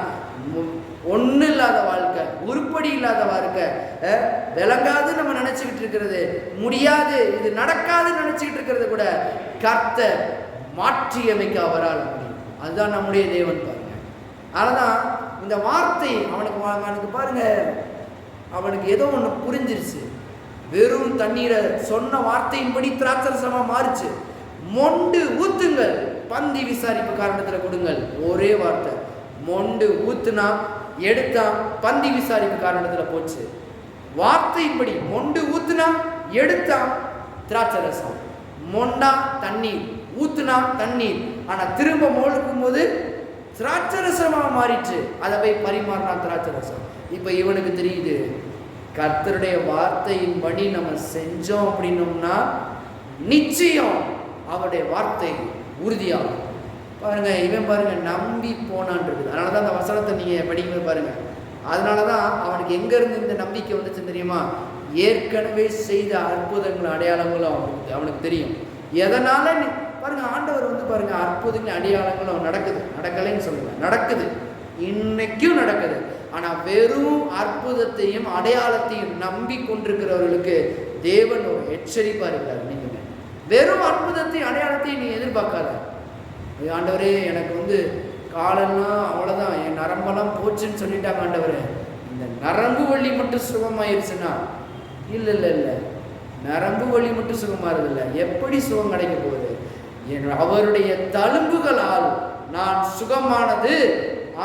ஒன்னும் இல்லாத வாழ்க்கை, உருப்படி இல்லாத வாழ்க்கை, விளங்காது நம்ம நினைச்சுக்கிட்டு இருக்கிறது, முடியாது இது நடக்காதுன்னு நினைச்சுக்கிட்டு இருக்கிறது கூட கர்த்தர் மாற்றி அமைக்க அவரால் முடியும். அதுதான் நம்முடைய தேவன் பாருங்க. அதனால்தான் இந்த வார்த்தை அவனுக்கு பாருங்க, அவனுக்கு ஏதோ ஒன்று புரிஞ்சிருச்சு. வெறும் தண்ணீரை சொன்ன வார்த்தையின்படி திராட்சரசமா மாறிச்சு. மொண்டு ஊத்துங்கள், பந்தி விசாரிப்பு காரணத்தில் கொடுங்கள். ஒரே வார்த்தை. மொண்டு ஊத்துனா எடுத்தா, பந்தி விசாரிப்பு காரணத்தில் போச்சு. வார்த்தையின்படி மொண்டு ஊத்துனா எடுத்தா திராட்சரசம், மொண்டா தண்ணீர், ஊத்துனா தண்ணீர். ஆனா திரும்ப மோழுக்கும் போது திராட்சரசமா மாறிச்சு. அதை போய் பரிமாறினா திராட்சரசம். இப்ப இவனுக்கு தெரியுது, கர்த்தருடைய வார்த்தையின்படி நம்ம செஞ்சோம் அப்படின்னோம்னா நிச்சயம் அவருடைய வார்த்தை உறுதியாகும். பாருங்க, இவன் பாருங்க நம்பி போனான்றது. அதனாலதான் அந்த வசனத்தை நீங்க படிக்கும்போது பாருங்க, அதனாலதான் அவனுக்கு எங்க இருந்து இந்த நம்பிக்கை வந்துச்சு தெரியுமா? ஏற்கனவே செய்த அற்புதங்கள் அடையாளங்களும் அவனுக்கு தெரியும். எதனால பாருங்க, ஆண்டவர் பாருங்க அற்புதங்கள் அடையாளங்களும் நடக்குது. நடக்கலைன்னு சொல்லுங்க, நடக்குது, இன்னைக்கும் நடக்குது. ஆனா வெறும் அற்புதத்தையும் அடையாளத்தையும் நம்பி கொண்டிருக்கிறவர்களுக்கு தேவன் ஒரு எச்சரிப்பா இருக்கிறார். நீங்க வெறும் அற்புதத்தையும் அடையாளத்தையும் நீ எதிர்பார்க்காத. ஆண்டவரே எனக்கு காலெல்லாம் அவ்வளவுதான், என் நரம்பெல்லாம் போச்சுன்னு சொல்லிட்டாங்க ஆண்டவரே, இந்த நரம்பு வலி மட்டும் சுகமாயிருச்சுன்னா இல்ல இல்ல இல்ல, நரம்பு வலி மட்டும் சுகமாறதில்லை. எப்படி சுகம் கிடைக்க போகுது? அவருடைய தழும்புகளால் நான் சுகமானது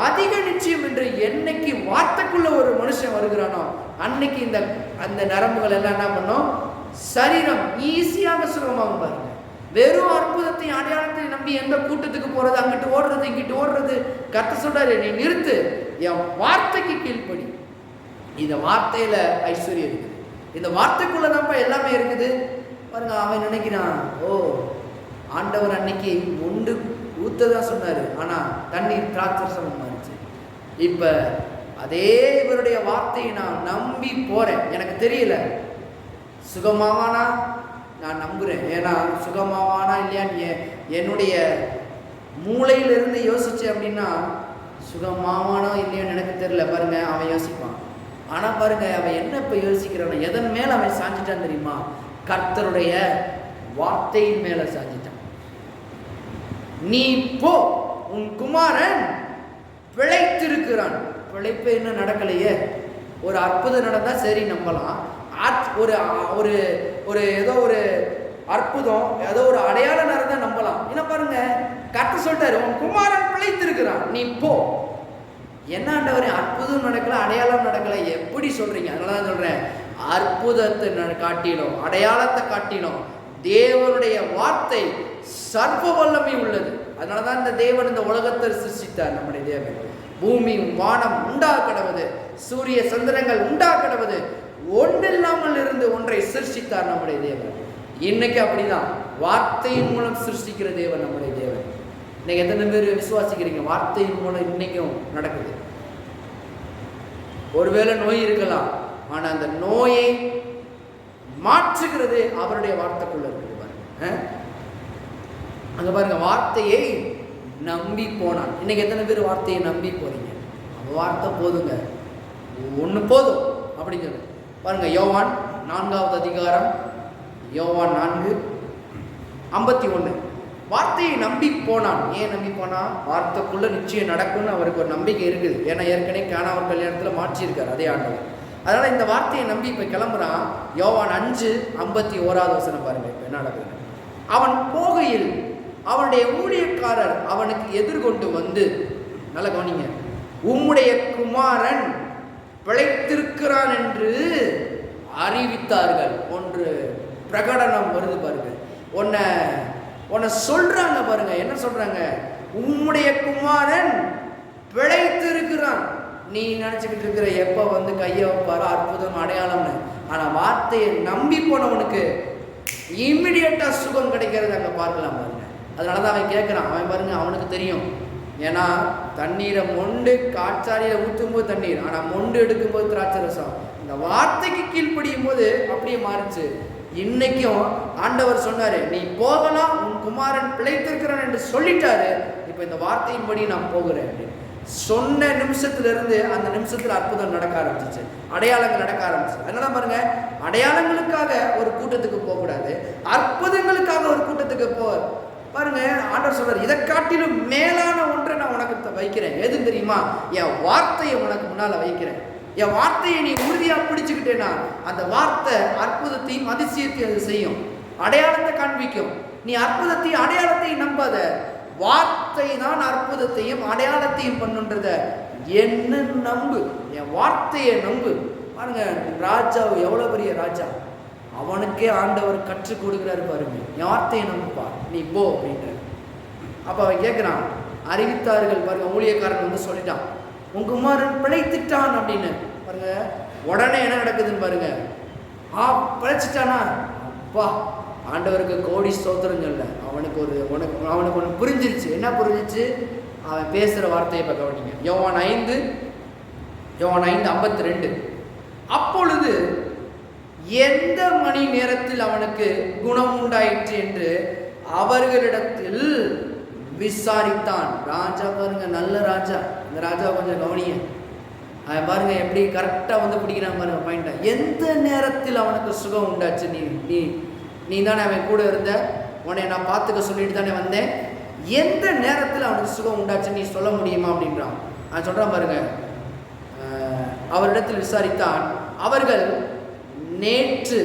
அதிக நிச்சயம் என்று என்னைக்கு வார்த்தைக்குள்ள ஒரு மனுஷன் வருகிறானோ அன்னைக்கு அந்த நரம்புகள் எல்லாம் என்ன பண்ணும்? சரீரம் ஈஸியாக சுகமாகும். பாருங்க, வெறும் அற்புதத்தையும் அடையாளத்தையும் நம்பி எந்த கூட்டத்துக்கு போறது, அங்கிட்டு ஓடுறது, இங்கிட்டு ஓடுறது. கர்த்தர் சொல்றாரு, நீ நிறுத்து, என் வார்த்தைக்கு கீழ்ப்படி. இந்த வார்த்தையில ஐஸ்வர்யம் இருக்குது. இந்த வார்த்தைக்குள்ளதான்ப்பா எல்லாமே இருக்குது. பாருங்க, அவன் நினைக்கிறான், ஓ ஆண்டவர் அன்னைக்கு ஒன்று ஊத்ததான் சொன்னாரு, ஆனா தண்ணீர் திராட்சரசம் மாறிச்சு. இப்ப அதே இவருடைய வார்த்தையை நான் நம்பி போறேன். எனக்கு தெரியல சுகமாவானா, நான் நம்புறேன். ஏன்னா சுகமாவானா இல்லையான்னு என்னுடைய மூளையிலிருந்து யோசிச்சேன் அப்படின்னா சுகமாவானா இல்லையான்னு எனக்கு தெரியல. பாருங்க, அவன் யோசிப்பான். ஆனா பாருங்க, அவன் என்ன இப்ப யோசிக்கிறான்? எதன் மேல அவன் சாஞ்சிட்டான் தெரியுமா? கர்த்தருடைய வார்த்தையின் மேல சாஞ்சிட்டான். நீ போ, உன் குமாரன் பிழைத்திருக்கிறான். பிழைப்பு என்ன நடக்கலையே. ஒரு அற்புதம் நடந்தா சரி நம்பலாம். ஒரு ஒரு ஏதோ ஒரு அற்புதம் ஏதோ ஒரு அடையாளம் நடந்தா நம்பலாம். என்ன பாருங்க, கர்த்தர் சொல்லிட்டாரு, உன் குமாரன் பிழைத்திருக்கிறான், நீ போ. என்ன ஆண்டவரே, அற்புதம் நடக்கல, அடையாளம் நடக்கல, எப்படி சொல்றீங்க? அதனாலதான் சொல்றேன், அற்புதத்தை காட்டிலும் அடையாளத்தை காட்டிலும் தேவனுடைய வார்த்தை சர்வ வல்லமை உள்ளது. அதனாலதான் இந்த தேவன் இந்த உலகத்தை சிருஷ்டித்தார். நம்முடைய தேவன் பூமி வானம் உண்டாக்கடவது, சூரிய சந்திரங்கள் உண்டாக்கடவது, ஒன்றில்லாமல் இருந்து ஒன்றை சிருஷ்டித்தார் நம்முடைய தேவன். இன்னைக்கு அப்படிதான் வார்த்தையின் மூலம் சிருஷ்டிக்கிற தேவன் நம்முடைய தேவன். இன்னைக்கு எத்தனை பேர் விசுவாசிக்கிறீங்க? வார்த்தையின் மூலம் இன்னைக்கும் நடக்குது. ஒருவேளை நோய் இருக்கலாம், ஆனா அந்த நோயை மாற்றுகிறது அவருடைய வார்த்தைக்குள்ள இருக்குது பாருங்க. அங்க பாருங்க, வார்த்தையை நம்பி போனான். இன்னைக்கு எத்தனை பேர் வார்த்தையை நம்பி போறீங்க? வார்த்தை போதுங்க, ஒண்ணு போதும் அப்படிங்கிறது பாருங்க. யோவான் 4வது அதிகாரம், யோவான் 4:51. வார்த்தையை நம்பி போனான். ஏன் நம்பி போனா? வார்த்தைக்குள்ள நிச்சயம் நடக்கும்னு அவருக்கு ஒரு நம்பிக்கை இருக்குது. ஏன்னா ஏற்கனவே கானாவூர் கல்யாணத்துல மாற்றியிருக்காரு அதே ஆண்டவர். அதனால இந்த வார்த்தையை நம்பி இப்ப கிளம்புறான். யோவான் 5:51 பாருங்க இப்ப என்ன நடக்குது. அவன் போகையில் அவனுடைய ஊழியக்காரர் அவனுக்கு எதிர்கொண்டு வந்து, நல்ல கவனிங்க, உம்முடைய குமாரன் பிழைத்திருக்கிறான் என்று அறிவித்தார்கள். ஒன்று பிரகடனம் வருது பாருங்க, உன்னை சொல்றாங்க பாருங்க. என்ன சொல்றாங்க? உம்முடைய குமாரன் பிழைத்திருக்கிறான். நீ நினைச்சுக்கிட்டு இருக்கிற எப்ப வந்து கையை வைப்பாரோ அற்புதம் அடையாளம்னு, ஆனா வார்த்தையை நம்பி போனவனுக்கு இம்மிடியட்டா சுகம் கிடைக்கிறது அங்க பார்க்கலாம் பாருங்க. அதனாலதான் அவன் கேட்கிறான். அவன் பாருங்க, அவனுக்கு தெரியும். ஏன்னா தண்ணீரை மொண்டு காற்றாடியில ஊற்றும் போது தண்ணீர், ஆனா மொண்டு எடுக்கும் போது திராட்சை ரசம். இந்த வார்த்தைக்கு கீழ்ப்படியும் போது அப்படியே மாறிச்சு. இன்னைக்கும் ஆண்டவர் சொன்னாரு, நீ போகலாம், உன் குமாரன் பிழைத்திருக்கிறான் என்று சொல்லிட்டாரு. இப்ப இந்த வார்த்தையின்படி நான் போகிறேன் அப்படின்னு சொன்ன நிமிஷத்துல இருந்து அந்த நிமிஷத்துல அற்புதம் நடக்க ஆரம்பிச்சிச்சு, அடையாளங்கள் நடக்க ஆரம்பிச்சு. அதனால பாருங்க, அடையாளங்களுக்காக ஒரு கூட்டத்துக்கு போக கூடாது, அற்புதங்களுக்காக ஒரு கூட்டத்துக்கு பாருங்க. ஆண்டவர் சொல்றாரு, இதை காட்டிலும் மேலான ஒன்றை நான் உனக்கு வைக்கிறேன். எது தெரியுமா? என் வார்த்தையை உனக்கு முன்னால வைக்கிறேன். என் வார்த்தையை நீ உறுதியா பிடிச்சுக்கிட்டேன்னா அந்த வார்த்தை அற்புதத்தையும் அதிசயத்தையும் அது செய்யும், அடையாளத்தை காண்பிக்கும். நீ அற்புதத்தையும் அடையாளத்தையும் நம்பாத, வார்த்தை தான் அற்புதத்தையும் அடையாளத்தையும் பண்ணுன்றத என்ன நம்பு, என் வார்த்தையை நம்பு. பாருங்க, ராஜா எவ்வளவு பெரிய ராஜா, அவனுக்கே ஆண்டவர் கற்றுக் கொடுக்கிறாரு பாருங்க, என் வார்த்தையை நம்புப்பா, நீ போ அப்படின்ற. அப்ப அவன் கேட்கிறான், அறிவித்தார்கள் பாருங்க, ஊழியக்காரன் வந்து சொல்லிட்டான், உன் குமாரன் பிழைத்துட்டான் அப்படின்னு. பாருங்க, உடனே என்ன நடக்குதுன்னு பாருங்க. பிழைச்சிட்டானா? அப்பா, ஆண்டவருக்கு கோடி ஸ்தோத்திரம் சொல்ல. அவனுக்கு ஒன்று புரிஞ்சிருச்சு. என்ன புரிஞ்சிச்சு? அவன் பேசுற வார்த்தையை இப்ப கவனிங்க. யோவான் 5:52. அப்பொழுது எந்த மணி நேரத்தில் அவனுக்கு குணம் உண்டாயிற்று என்று அவர்களிடத்தில் விசாரித்தான். ராஜா பாருங்க, நல்ல ராஜா. இந்த ராஜா கொஞ்சம் கவனிய. அவன் பாருங்க எப்படி கரெக்டா வந்து பிடிக்கிறான் பாருங்க பாயிண்ட. எந்த நேரத்தில் அவனுக்கு சுகம் உண்டாச்சு? நீ தானே அவன் கூட இருந்த, உன்னை நான் பார்த்துக்க சொல்லிட்டு தானே வந்தேன். எந்த நேரத்தில் அவனுக்கு சுகம் உண்டாச்சு நீ சொல்ல முடியுமா அப்படின்றான். அவன் சொல்றான் பாருங்க, அவரிடத்தில் விசாரித்தான். அவர்கள் நேற்று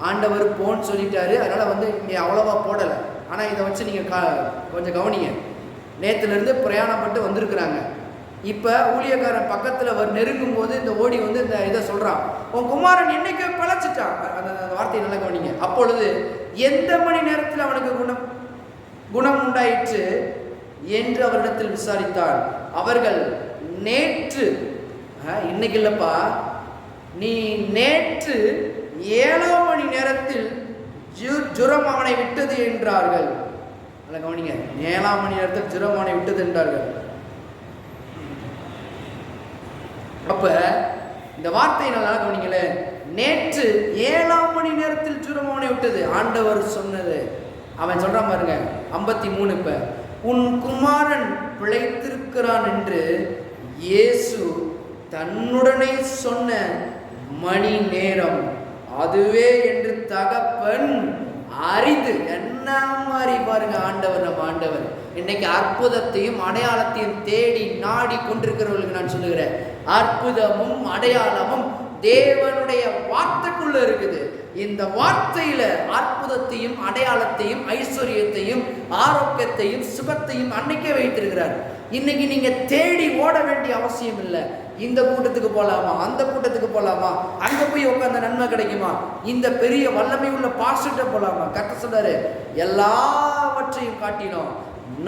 ஆண்டவர் போன்னு சொல்லிட்டாரு, அதனால வந்து இங்கே அவ்வளவா போடலை. ஆனால் இதை வச்சு நீங்கள் கொஞ்சம் கவனிங்க. நேற்றுலேருந்து பிரயாணம் பண்ணிட்டு வந்திருக்கிறாங்க. இப்போ ஊழியக்காரன் பக்கத்தில் நெருங்கும் போது இந்த ஓடி வந்து இந்த இதை சொல்கிறான், உன் குமாரன் இன்னைக்கு பிழைச்சிட்டான். அந்த வார்த்தையை நல்லா கவனிங்க. அப்பொழுது எந்த மணி நேரத்தில் அவனுக்கு குணம் உண்டாயிற்று என்று அவரிடத்தில் விசாரித்தான். அவர்கள் நேற்று, இன்னைக்கு இல்லைப்பா, நீ நேற்று 7ஆம் மணி நேரத்தில் ஜுரம் அவனை விட்டது என்றார்கள். நல்லா கவனிங்க, 7ஆம் மணி நேரத்தில் ஜுரம் அவனை விட்டது என்றார்கள். அப்ப இந்த வார்த்தை நல்லா கவனிங்களே, நேற்று 7ஆம் மணி நேரத்தில் ஜுரம் அவனை விட்டது ஆண்டவர் சொன்னது. அவன் சொல்றான் பாருங்க 53. இப்ப உன் குமாரன் பிழைத்திருக்கிறான் என்று இயேசு தன்னுடனே சொன்ன மணி நேரம் அதுவே என்று தகப்பன் அறிந்து. என்ன மாதிரி பாருங்க ஆண்டவர், நம்ம ஆண்டவர் இன்னைக்கு அற்புதத்தையும் அடையாளத்தையும் தேடி நாடி கொண்டிருக்கிறவர்களுக்கு நான் சொல்லுகிறேன், அற்புதமும் அடையாளமும் தேவனுடைய வார்த்தைக்குள்ள இருக்குது. இந்த வார்த்தையில அற்புதத்தையும் அடையாளத்தையும் ஐஸ்வர்யத்தையும் ஆரோக்கியத்தையும் சுகத்தையும் அன்னைக்கே வைத்திருக்கிறார். இன்னைக்கு நீங்க தேடி ஓட வேண்டிய அவசியம் இல்லை. இந்த கூட்டத்துக்கு போகலாமா, அந்த கூட்டத்துக்கு போகலாமா, அங்க போய் உட்கார்ந்த நன்மை கிடைக்குமா, இந்த பெரிய வல்லமை உள்ள பாஸ்டர்கிட்ட போகலாமா. கர்த்தர் சொல்றாரு, எல்லாவற்றையும் காட்டினோம்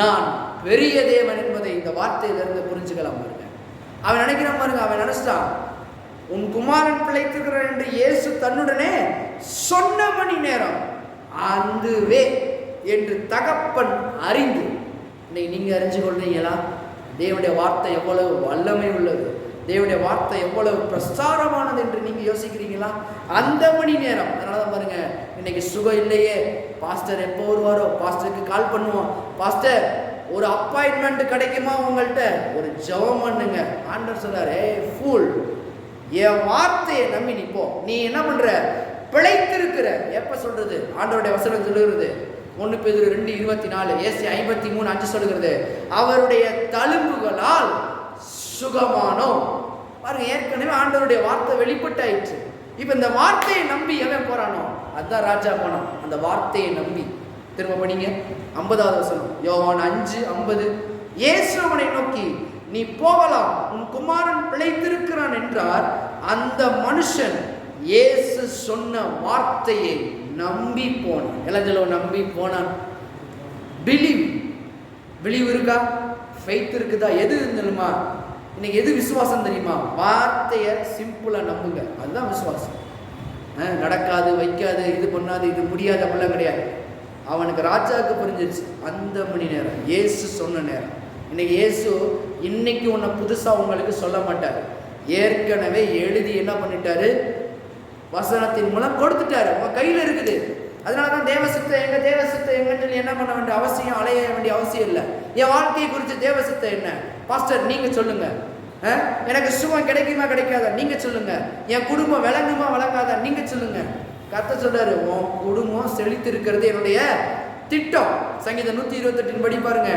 நான் பெரிய தேவன் என்பதை இந்த வார்த்தையிலிருந்து புரிஞ்சுக்கலாம் பாருங்க. அவன் நினைக்கிறான் பாருங்க, அவன் நினைச்சிட்டான் உன் குமாரன் பிழைத்திருக்கிறான் என்று இயேசு தன்னுடனே சொன்ன மணி நேரம் அதுவே என்று தகப்பன் அறிந்து. இன்னைக்கு நீங்க அறிஞ்சு கொள்றீங்களா தேவனுடைய வார்த்தை எவ்வளவு வல்லமை உள்ளது, தேவனுடைய வார்த்தை எவ்வளவு பிரசாரமானது என்று நீங்க யோசிக்கிறீங்களா? அந்த மணி நேரம். அதனாலதான் பாருங்க, இன்னைக்கு சுகம் இல்லையே, பாஸ்டர் எப்போ வருவாரோ, பாஸ்டருக்கு கால் பண்ணுவோம், பாஸ்டர் ஒரு அப்பாயின்மெண்ட் கிடைக்குமா உங்கள்கிட்ட, ஒரு ஜெபம் பண்ணுங்க. ஆண்டவர் சொல்றாரு, ஏய் ஃபூல், என் வார்த்தையை நம்பி நிப்போ. நீ என்ன பண்ற, பிழைத்திருக்கிற. எப்ப சொல்றது? ஆண்டவருடைய வசனம் சொல்லுகிறது 1 பேதுரு 2:24, ஏசாயா 53:5 சொல்லுகிறது, அவருடைய தழும்புகளால் சுகமானோம். பாருங்க, ஏற்கனவே ஆண்டவருடைய வார்த்தை வெளிப்பட்டாயிற்று. இப்ப இந்த வார்த்தையை நம்பி எவன் போறானோ அதுதான் ராஜா போனான். அந்த வார்த்தையை நம்பி. திரும்ப படிங்க 50வது வசனம், யோவான் 5:50. இயேசு அவனை நோக்கி, நீ போகலாம், உன் குமாரன் பிழைத்திருக்கிறான் என்றார். அந்த மனுஷன் இயேசு சொன்ன வார்த்தையை நம்பி போனான். எல்லாம் நம்பி போனான். பிலீவ் இருக்கா? ஃபெய்த் இருக்குதா? எது தெரியுமா? இன்னைக்கு எது விசுவாசம் தெரியுமா? வார்த்தையை சிம்பிளா நம்புங்க, அதுதான் விசுவாசம். நடக்காது, வைக்காது, இது பண்ணாது, இது முடியாத அப்படிலாம் கிடையாது. அவனுக்கு ராஜாவுக்கு புரிஞ்சிருச்சு அந்த மணி நேரம், இயேசு சொன்ன நேரம். இன்னைக்கு இயேசு இன்னைக்கு உன்னை புதுசா உங்களுக்கு சொல்ல மாட்டாரு, ஏற்கனவே எழுதி என்ன பண்ணிட்டாரு, வசனத்தின் மூலம் கொடுத்துட்டாரு, உங்க கையில இருக்குது. அதனாலதான் தேவசித்தம் எங்க, தேவசித்தம் எங்கன்னு சொல்லி என்ன பண்ண வேண்டிய அவசியம், அலைய வேண்டிய அவசியம் இல்லை. என் வாழ்க்கையை குறித்து தேவசித்தம் என்ன, பாஸ்டர் நீங்க சொல்லுங்க. எனக்கு சுகம் கிடைக்குமா கிடைக்காதா நீங்க சொல்லுங்க. என் குடும்பம் விளங்குமா விளங்காதா நீங்க சொல்லுங்க. கர்த்தர் சொல்றாரு, உன் குடும்பம் செழித்து இருக்கிறது என்னுடைய திட்டம். சங்கீதம் 128 படி பாருங்க,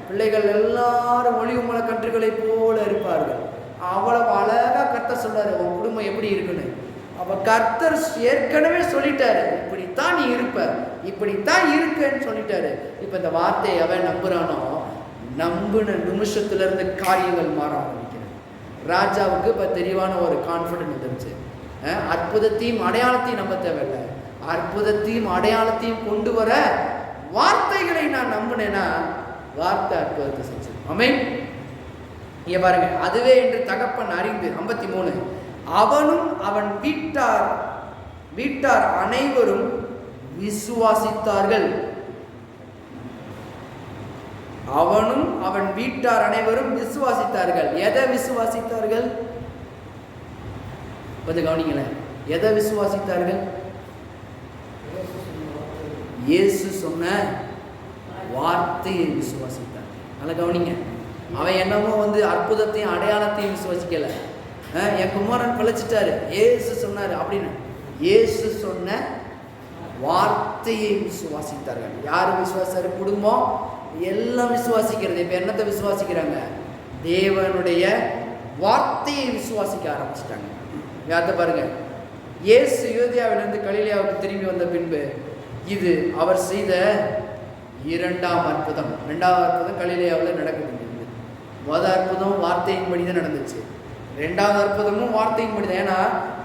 பிள்ளைகள் எல்லாரும் ஒளிவு மலை கன்றுகளை போல இருப்பார்கள். அவ்வளவு அழகா கர்த்தர் சொல்றாரு உன் குடும்பம் எப்படி இருக்குன்னு. அப்ப கர்த்தர் ஏற்கனவே சொல்லிட்டாரு, இப்படித்தான் நீ இருப்ப, இப்படித்தான் இருக்குன்னு சொல்லிட்டாரு. இப்ப இந்த வார்த்தையை அவன் நம்புறானோ, நம்புன நிமிஷத்துல இருந்து காரியங்கள் மாற ஆரம்பிக்கிறது. ராஜாவுக்கு இப்ப தெளிவான ஒரு கான்பிடன்ஸ் இருந்துச்சு. அற்புதத்தையும் அடையாளத்தையும் நம்ப தேவையில்லை, அற்புதத்தையும் அடையாளத்தையும் கொண்டு வர வார்த்தைகளை நான் நம்பினேன்னா வார்த்தை அற்புதத்தை செஞ்சு. ஆமென். இங்க பாருங்க, அதுவே என்று தகப்பன் அறிந்து. 53, அவனும் அவன் வீட்டார் அனைவரும் விசுவாசித்தார்கள். அவனும் அவன் வீட்டார் அனைவரும் விசுவாசித்தார்கள். எதை விசுவாசித்தார்கள்? கொஞ்சம் கவனிங்களேன். எதை விசுவாசித்தார்கள்? இயேசு சொன்ன வார்த்தையை விசுவாசித்தார். நல்லா கவனிங்க. அவன் என்னமோ அற்புதத்தையும் அடையாளத்தையும் விசுவாசிக்கல. என் குமாரன் பிழைச்சிட்டாரு, இயேசு சொன்னாரு அப்படின்னு. இயேசு சொன்ன வார்த்தையை விசுவாசித்தார்கள். யாரு விசுவாசாரு? குடும்பம் எல்லாம் விசுவாசிக்கிறது. இப்ப என்னத்தை விசுவாசிக்கிறாங்க? தேவனுடைய வார்த்தையை விசுவாசிக்க ஆரம்பிச்சிட்டாங்க. யார்த்த பாருங்க, இயேசு யூதேயாவிலிருந்து கலிலேயாவுக்கு திரும்பி வந்த பின்பு இது அவர் செய்த 2ஆம் அற்புதம். 2வது அற்புதம் கலிலேயாவில் நடக்குது. முதல் அற்புதம் வார்த்தையின்படி தான் நடந்துச்சு, 2வது அற்புதமும் வார்த்தையின்படி தான். ஏன்னா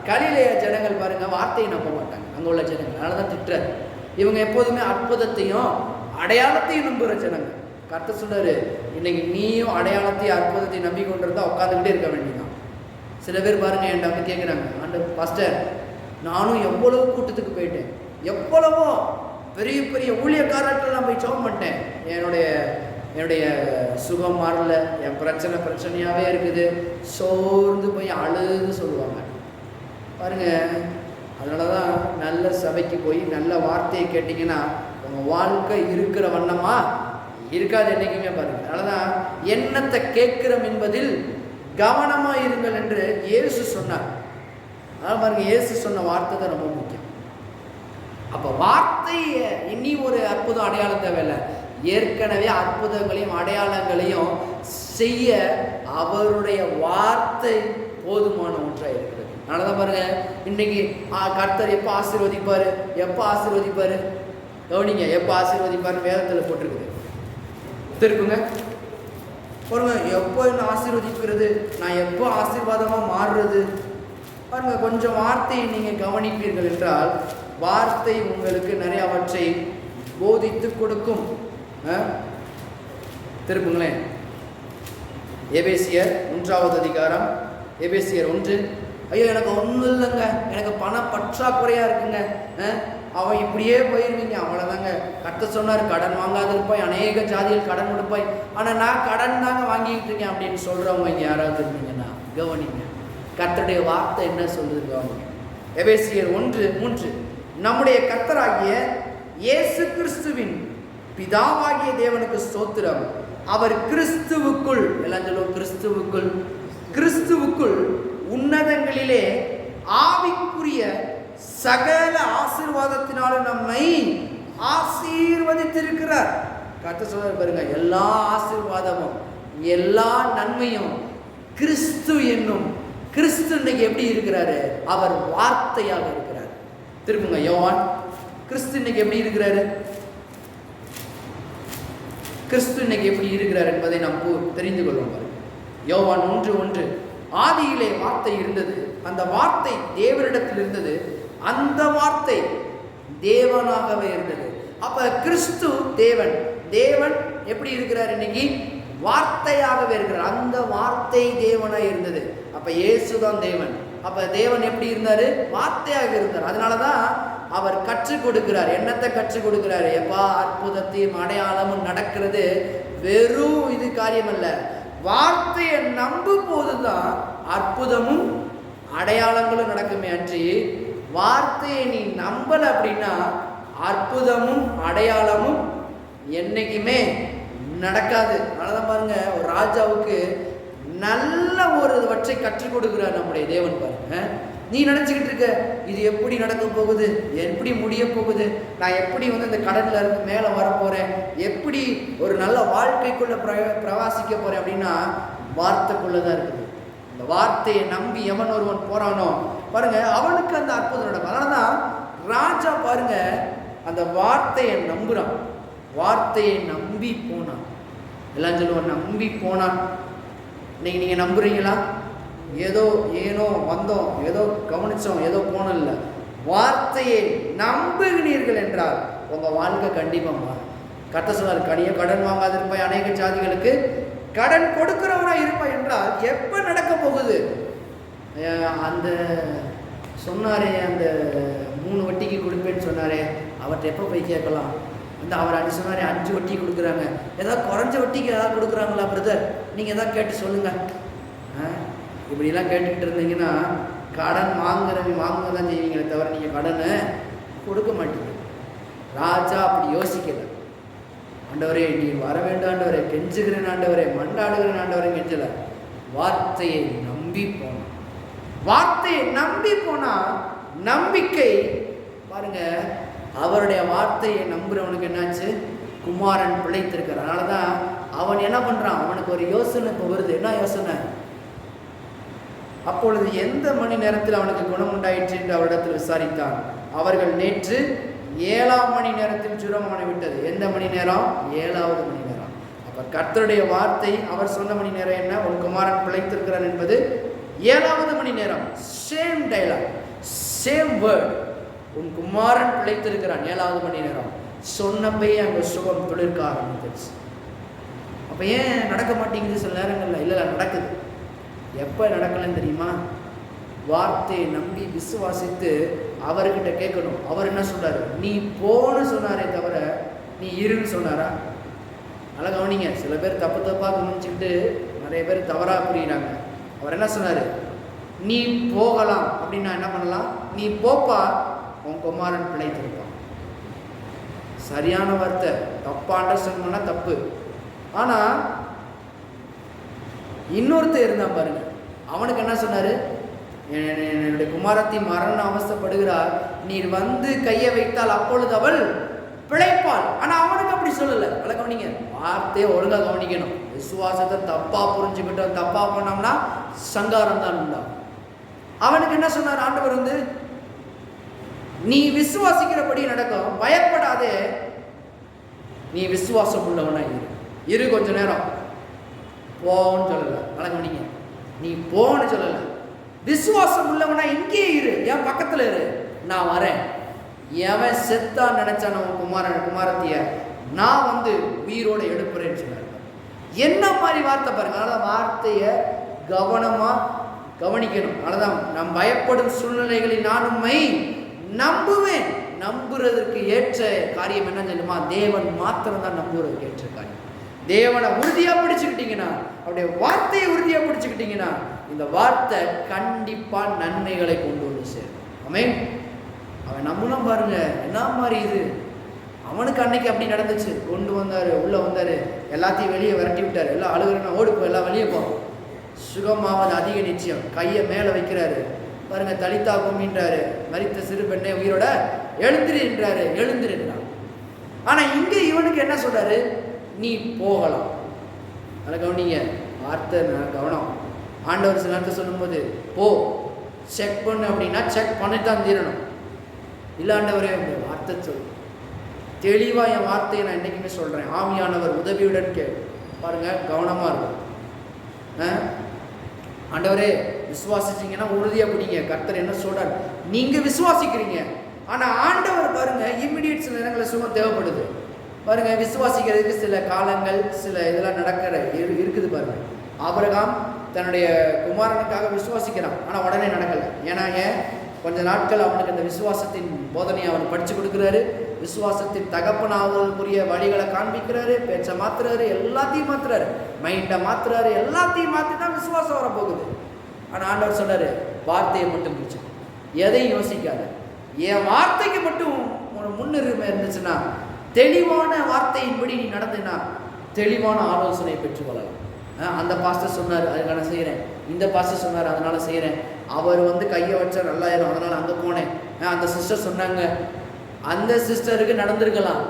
கலிலேய ஜனங்கள் பாருங்க வார்த்தையை நம்ப மாட்டாங்க, அங்க உள்ள ஜனங்கள். அதனாலதான் திட்டுறாரு. இவங்க எப்போதுமே அற்புதத்தையும் அடையாளத்தையும் நம்புற ஜனங்கள். கர்த்தர் சொல்றாரு, இன்னைக்கு நீயும் அடையாளத்தையும் அற்புதத்தையும் நம்பி கொண்டிருந்தா உட்காந்துக்கிட்டே இருக்க வேண்டியதான். சில பேர் பாருங்க என்கிட்ட வந்து கேட்குறாங்க, ஆண்டவர் பாஸ்டர் நானும் எவ்வளவு கூட்டத்துக்கு போயிட்டேன், எவ்வளவோ பெரிய பெரிய ஊழியக்காரர்கள் நான் போய் ஜெபம் பண்ணிட்டேன், என்னுடைய சுகம் மாறல, என் பிரச்சனையாகவே இருக்குது, சோர்ந்து போய் அழுது சொல்லுவாங்க பாருங்க. அதனால தான் நல்ல சபைக்கு போய் நல்ல வார்த்தையை கேட்டிங்கன்னா உங்கள் வாழ்க்கை இருக்கிற வண்ணமா இருக்காது என்றைக்குமே பாருங்க. அதனால தான் என்னத்தை கேட்கிறோம் என்பதில் கவனமாக இருங்கள் என்று இயேசு சொன்னார். அதனால் பாருங்க, இயேசு சொன்ன வார்த்தை தான் ரொம்ப முக்கியம். அப்போ வார்த்தையை இனி ஒரு அற்புதம் அடையாளம் தேவையில்லை, ஏற்கனவே அற்புதங்களையும் அடையாளங்களையும் செய்ய அவருடைய வார்த்தை போதுமான ஒன்றாக இருக்கிறது. அதனால தான் பாருங்க, இன்னைக்கு கர்த்தர் எப்போ ஆசீர்வதிப்பார், எப்போ ஆசீர்வதிப்பார், கவனிங்க, எப்போ ஆசீர்வதிப்பார் வேதத்தில் போட்டிருக்குது. திருக்குங்க பாருங்க, எப்போ என்ன ஆசீர்வதிக்கிறது, நான் எப்போ ஆசீர்வாதமாக மாறுறது பாருங்க. கொஞ்சம் வார்த்தையை நீங்கள் கவனிப்பீர்கள் என்றால் வார்த்தை உங்களுக்கு நிறையவற்றை போதித்து கொடுக்கும். திருப்புங்களேன், எபேசியர் 1வது அதிகாரம், எபேசியர் 1. ஐயோ எனக்கு ஒன்றும் இல்லைங்க, எனக்கு பண பற்றாக்குறையாக இருக்குங்க, அவன் இப்படியே போயிருவீங்க, அவ்வளோதாங்க. கர்த்தர் சொன்னார் கடன் வாங்காத இருப்பாய், அநேக ஜாதியில் கடன் கொடுப்பாய், ஆனால் நான் கடன் தாங்க வாங்கிட்டு இருக்கேன் அப்படின்னு சொல்கிறவங்க இங்கே யாராவது இருந்தீங்கன்னா கவனிங்க, கர்த்தருடைய வார்த்தை என்ன சொல்லுது கவனிங்க. எபேசியர் 1:3, நம்முடைய கர்த்தராகிய இயேசு கிறிஸ்துவின் பிதாவாகிய தேவனுக்கு ஸ்தோத்திரம், அவர் கிறிஸ்துவுக்குள், எல்லாம் சொல்லுவோம், கிறிஸ்துவுக்குள், கிறிஸ்துவுக்குள் உன்னதங்களிலே ஆவிக்குரிய சகல ஆசீர்வாதத்தினாலும் நம்மை ஆசீர்வதித்திருக்கிறார். கர்த்தர் சொல்றார் பாருங்க, எல்லா ஆசீர்வாதமும் எல்லா நன்மையும் கிறிஸ்து என்னும் கிறிஸ்து இன்னைக்கு எப்படி இருக்கிறாரு, அவர் வார்த்தையாக இருக்கிறார். திரும்புங்க யோவான், கிறிஸ்து இன்னைக்கு எப்படி இருக்கிறாரு, கிறிஸ்து இன்னைக்கு எப்படி இருக்கிறார் என்பதை நாம் தெரிந்து கொள்வோம். யோவான் 1:1, ஆதியிலே வார்த்தை இருந்தது, அந்த வார்த்தை தேவனிடத்தில் இருந்தது, அந்த வார்த்தை தேவனாகவே இருந்தது. அப்ப கிறிஸ்து தேவன், தேவன் எப்படி இருக்கிறார் இன்னைக்கு, வார்த்தையாகவே இருக்கிறார். அந்த வார்த்தை தேவனாக இருந்தது. அப்ப இயேசுதான் தேவன். அப்ப தேவன் எப்படி இருந்தாரு, வார்த்தையாக இருந்தார். அதனாலதான் அவர் கற்றுக் கொடுக்கிறார். என்னத்தை கற்றுக் கொடுக்கிறார், எப்பா அற்புதத்தையும் அடையாளமும் நடக்கிறது வெறும் இது காரியம் அல்ல, வார்த்தையை நம்பும் போதுதான் அற்புதமும் அடையாளங்களும் நடக்குமே அன்றி வார்த்தையை நீ நம்பல அப்படின்னா அற்புதமும் அடையாளமும் என்னைக்குமே நடக்காது. அதனாலதான் பாருங்க, ஒரு ராஜாவுக்கு நல்ல ஒரு வற்றை கற்றுக் கொடுக்கிறார் நம்முடைய தேவன். பாருங்க, நீ நினைச்சுக்கிட்டு இருக்க இது எப்படி நடக்க போகுது, எப்படி முடிய போகுது, நான் எப்படி இந்த கடல்ல இருந்து மேலே வரப்போறேன், எப்படி ஒரு நல்ல வாழ்க்கைக்குள்ள பிரவாசிக்க போறேன் அப்படின்னா வார்த்தைக்குள்ளதான் இருக்குது. இந்த வார்த்தையை நம்பி எவன் ஒருவன் போறானோ பாருங்க, அவனுக்கு அந்த அற்புதம் நடக்கும். அதனாலதான் ராஜா பாருங்க அந்த வார்த்தையை நம்புறான், வார்த்தையை நம்பி போனான். எல்லாம் சொல்லுவான் நம்பி போனான். இன்னைக்கு நீங்க நம்புறீங்களா, ஏதோ ஏனோ வந்தோம், ஏதோ கவனிச்சோம், ஏதோ போனோம் இல்லை, வார்த்தையை நம்புகிறீர்கள் என்றால் உங்க வாழ்க்கை கண்டிப்பா மாறும். கர்த்தர் சொன்னார், கடன் வாங்காத இருப்பாய், அநேக ஜாதிகளுக்கு கடன் கொடுக்கிறவனா இருப்பாய் என்றால் எப்ப நடக்க போகுது, அந்த சொன்னாரே அந்த 3 வட்டிக்கு கொடுப்பேன்னு சொன்னாரே அவர்கிட்ட எப்போ போய் கேட்கலாம், அந்த அவர் அடி சொன்னாரே 5 வட்டி கொடுக்குறாங்க, ஏதாவது குறைஞ்ச வட்டிக்கு ஏதாவது கொடுக்குறாங்களா பிரதர், நீங்கள் எதாவது கேட்டு சொல்லுங்கள். இப்படிலாம் கேட்டுக்கிட்டு இருந்தீங்கன்னா கடன் வாங்க தான் செய்வீங்களே தவிர நீங்கள் கடனை கொடுக்க மாட்டீங்க. ராஜா அப்படி யோசிக்கல. ஆண்டவரே நீ வர வேண்டும் ஆண்டவரே, கெஞ்சுகிறேன் ஆண்டவரே, மண்டாடுகிறேன் ஆண்டவரே கெஞ்சல. வார்த்தையை நம்பி போனான். வார்த்தையை நம்பி போனா நம்பிக்கை பாருங்க, அவருடைய வார்த்தையை நம்புறவனுக்கு என்னாச்சு, குமாரன் பிழைத்திருக்கிறார். அதனாலதான் அவன் என்ன பண்றான், அவனுக்கு ஒரு யோசனை இப்போ வருது. என்ன யோசனை, அப்பொழுது எந்த மணி நேரத்தில் அவனுக்கு குணம் உண்டாயிற்று என்று அவரிடத்தில் விசாரித்தான். அவர்கள் நேற்று 7ஆம் மணி நேரத்தில் ஜுரமான விட்டது. எந்த மணி நேரம், 7வது மணி நேரம். அப்ப கர்த்தருடைய வார்த்தை அவர் சொன்ன மணி நேரம் என்ன, உன் குமாரன் பிழைத்திருக்கிறான் என்பது 7வது மணி நேரம். சேம் டைலாக், சேம் வேர்ட், உன் குமாரன் பிழைத்திருக்கிறான் 7வது மணி நேரம் சொன்னப்பே அங்க சுகம் தொழிற்க ஆரம்பிச்சிருச்சு. அப்ப ஏன் நடக்க மாட்டேங்குது சில நேரங்கள்ல, இல்ல நடக்குது. எப்ப நடக்கலன்னு தெரியுமா, வார்த்தையை நம்பி விசுவாசித்து அவர்கிட்ட கேட்கணும். அவர் என்ன சொல்றாரு, நீ போன்னு சொன்னாரே தவிர நீ இருன்னு சொன்னாரா. நல்லா கவனிங்க, சில பேர் தப்பாக கவனிச்சுக்கிட்டு நிறைய பேர் தவறா புரியுறாங்க. அவர் என்ன சொன்னாரு, நீ போகலாம் அப்படின்னா என்ன பண்ணலாம், நீ போப்பா உன் குமாரன் பிழைத்திருப்பான். சரியான வார்த்தை, தப்பா அண்டர்ஸ்டாண்ட் பண்ணா தப்பு. ஆனா இன்னொருத்தர் இருந்தான் பாருங்க, அவனுக்கு என்ன சொன்னாரு, என்னுடைய குமாரத்தி மரண அவஸ்தைப்படுகிறார், நீர் வந்து கையை வைத்தால் அப்பொழுது அவள் பிழைப்பாள். ஆனா அவனுக்கு அப்படி சொல்லல. அதை கவனிங்க, வார்த்தையை ஒழுங்கா கவனிக்கணும். விசுவாசத்தை தப்பா புரிஞ்சுக்கிட்டோம், தப்பா பண்ணோம்னா சங்காரம் தான் உண்டாகும். அவனுக்கு என்ன சொன்னார் ஆண்டவர் வந்து, நீ விசுவாசிக்கிறபடி நடக்கும், பயப்படாதே, நீ விசுவாசம் உள்ளவனா இரு கொஞ்ச நேரம், போன்னு சொல்லல, வணங்க, நீ போன்னு சொல்லல, விசுவாசம் உள்ளவனா இங்கே இரு, என் பக்கத்துல இரு, நான் வரேன். எவன் செத்தா நினைச்சான குமாரத்திய நான் வந்து உயிரோட எடுப்புறேன்னு சொன்னார். என்ன மாதிரி வார்த்தை பாருங்க. அதனால வார்த்தையை கவனமா கவனிக்கணும். அதனாலதான் நம் பயப்படும் சூழ்நிலைகளில் நான் உண்மை நம்புவேன். நம்புறதுக்கு ஏற்ற காரியம் என்ன தெரியுமா? தேவன் மாத்திரம் தான் நம்புறதுக்கு ஏற்ற காரியம். தேவனை உறுதியா பிடிச்சுக்கிட்டீங்கன்னா, அவருடைய வார்த்தையை உறுதியா பிடிச்சுக்கிட்டீங்கன்னா, இந்த வார்த்தை கண்டிப்பா நன்மைகளை கொண்டு வந்து சேரும். ஆமென். அவன் நம்பணும் பாருங்க, என்ன மாதிரி இது. அவனுக்கு அன்னைக்கு அப்படி நடந்துச்சு. கொண்டு வந்தாரு, உள்ள வந்தாரு, எல்லாத்தையும் வெளியே விரட்டி விட்டாரு. எல்லாம் அழுகுறேன்னா ஓடுப்போ, எல்லாம் வெளியே போ, சுகமாவது அதிக நிச்சயம். கையை மேலே வைக்கிறாரு பாருங்க, தலித்தா கும்பின்றாரு, மரித்த சிறு பெண்ணை உயிரோட எழுந்திருன்றாரு, எழுந்திருந்தான். ஆனா இங்க இவனுக்கு என்ன சொல்றாரு? நீ போகலாம். அதை கவனிங்க, வார்த்தை கவனம். ஆண்டவர் சில நேரத்தை சொல்லும்போது போ, செக் பண்ணு அப்படின்னா செக் பண்ணித்தான் தீரணும். இல்லை ஆண்டவரே வார்த்தை சொல்லு, தெளிவா என் வார்த்தையை நான் என்னைக்குமே சொல்றேன், ஆவியானவர் உதவியுடன் பாருங்க, கவனமா இருக்கும். ஆண்டவரே விசுவாசிச்சீங்கன்னா உறுதியா பிடிங்க. கர்த்தர் என்ன சொல்றார்? நீங்க விசுவாசிக்கிறீங்க, ஆனா ஆண்டவர் பாருங்க இம்மிடியேட் சில நேரங்களில் சுகம் தேவைப்படுது பாருங்க. விசுவாசிக்கிறதுக்கு சில காலங்கள், சில இதெல்லாம் நடக்கிற இருக்குது பாருங்க. ஆபிரகாம் தன்னுடைய குமாரனுக்காக விசுவாசிக்கிறான், ஆனா உடனே நடக்கல. ஏன்னா கொஞ்ச நாட்கள் அவனுக்கு அந்த விசுவாசத்தின் போதனையை அவன் படிச்சு கொடுக்குறாரு. விசுவாசத்தின் தகப்பனாவதற்குரிய வழிகளை காண்பிக்கிறாரு, பேச்சை மாத்துறாரு, எல்லாத்தையும் மாத்துறாரு, மைண்டை மாத்துறாரு, எல்லாத்தையும் மாற்றி தான் விசுவாசம் வரப்போகுது. ஆனால் ஆண்டவர் சொல்றாரு, வார்த்தையை மட்டும் பிடிச்சு, எதையும் யோசிக்காத, என் வார்த்தைக்கு மட்டும் முன்னுரிமை இருந்துச்சுன்னா, தெளிவான வார்த்தையின்படி நீ நடந்துன்னா தெளிவான ஆலோசனை பெற்றுக்கொள்ளலாம். அந்த பாஸ்டர் சொன்னார், அதுக்கான செய்கிறேன். இந்த பாஸ்டர் சொன்னார், அதனால செய்கிறேன். அவர் வந்து கையை வச்சா நல்லாயிரும், அதனால அங்கே போனேன். அந்த சிஸ்டர் சொன்னாங்க, அந்த சிஸ்டருக்கு நடந்திருக்கலாம்.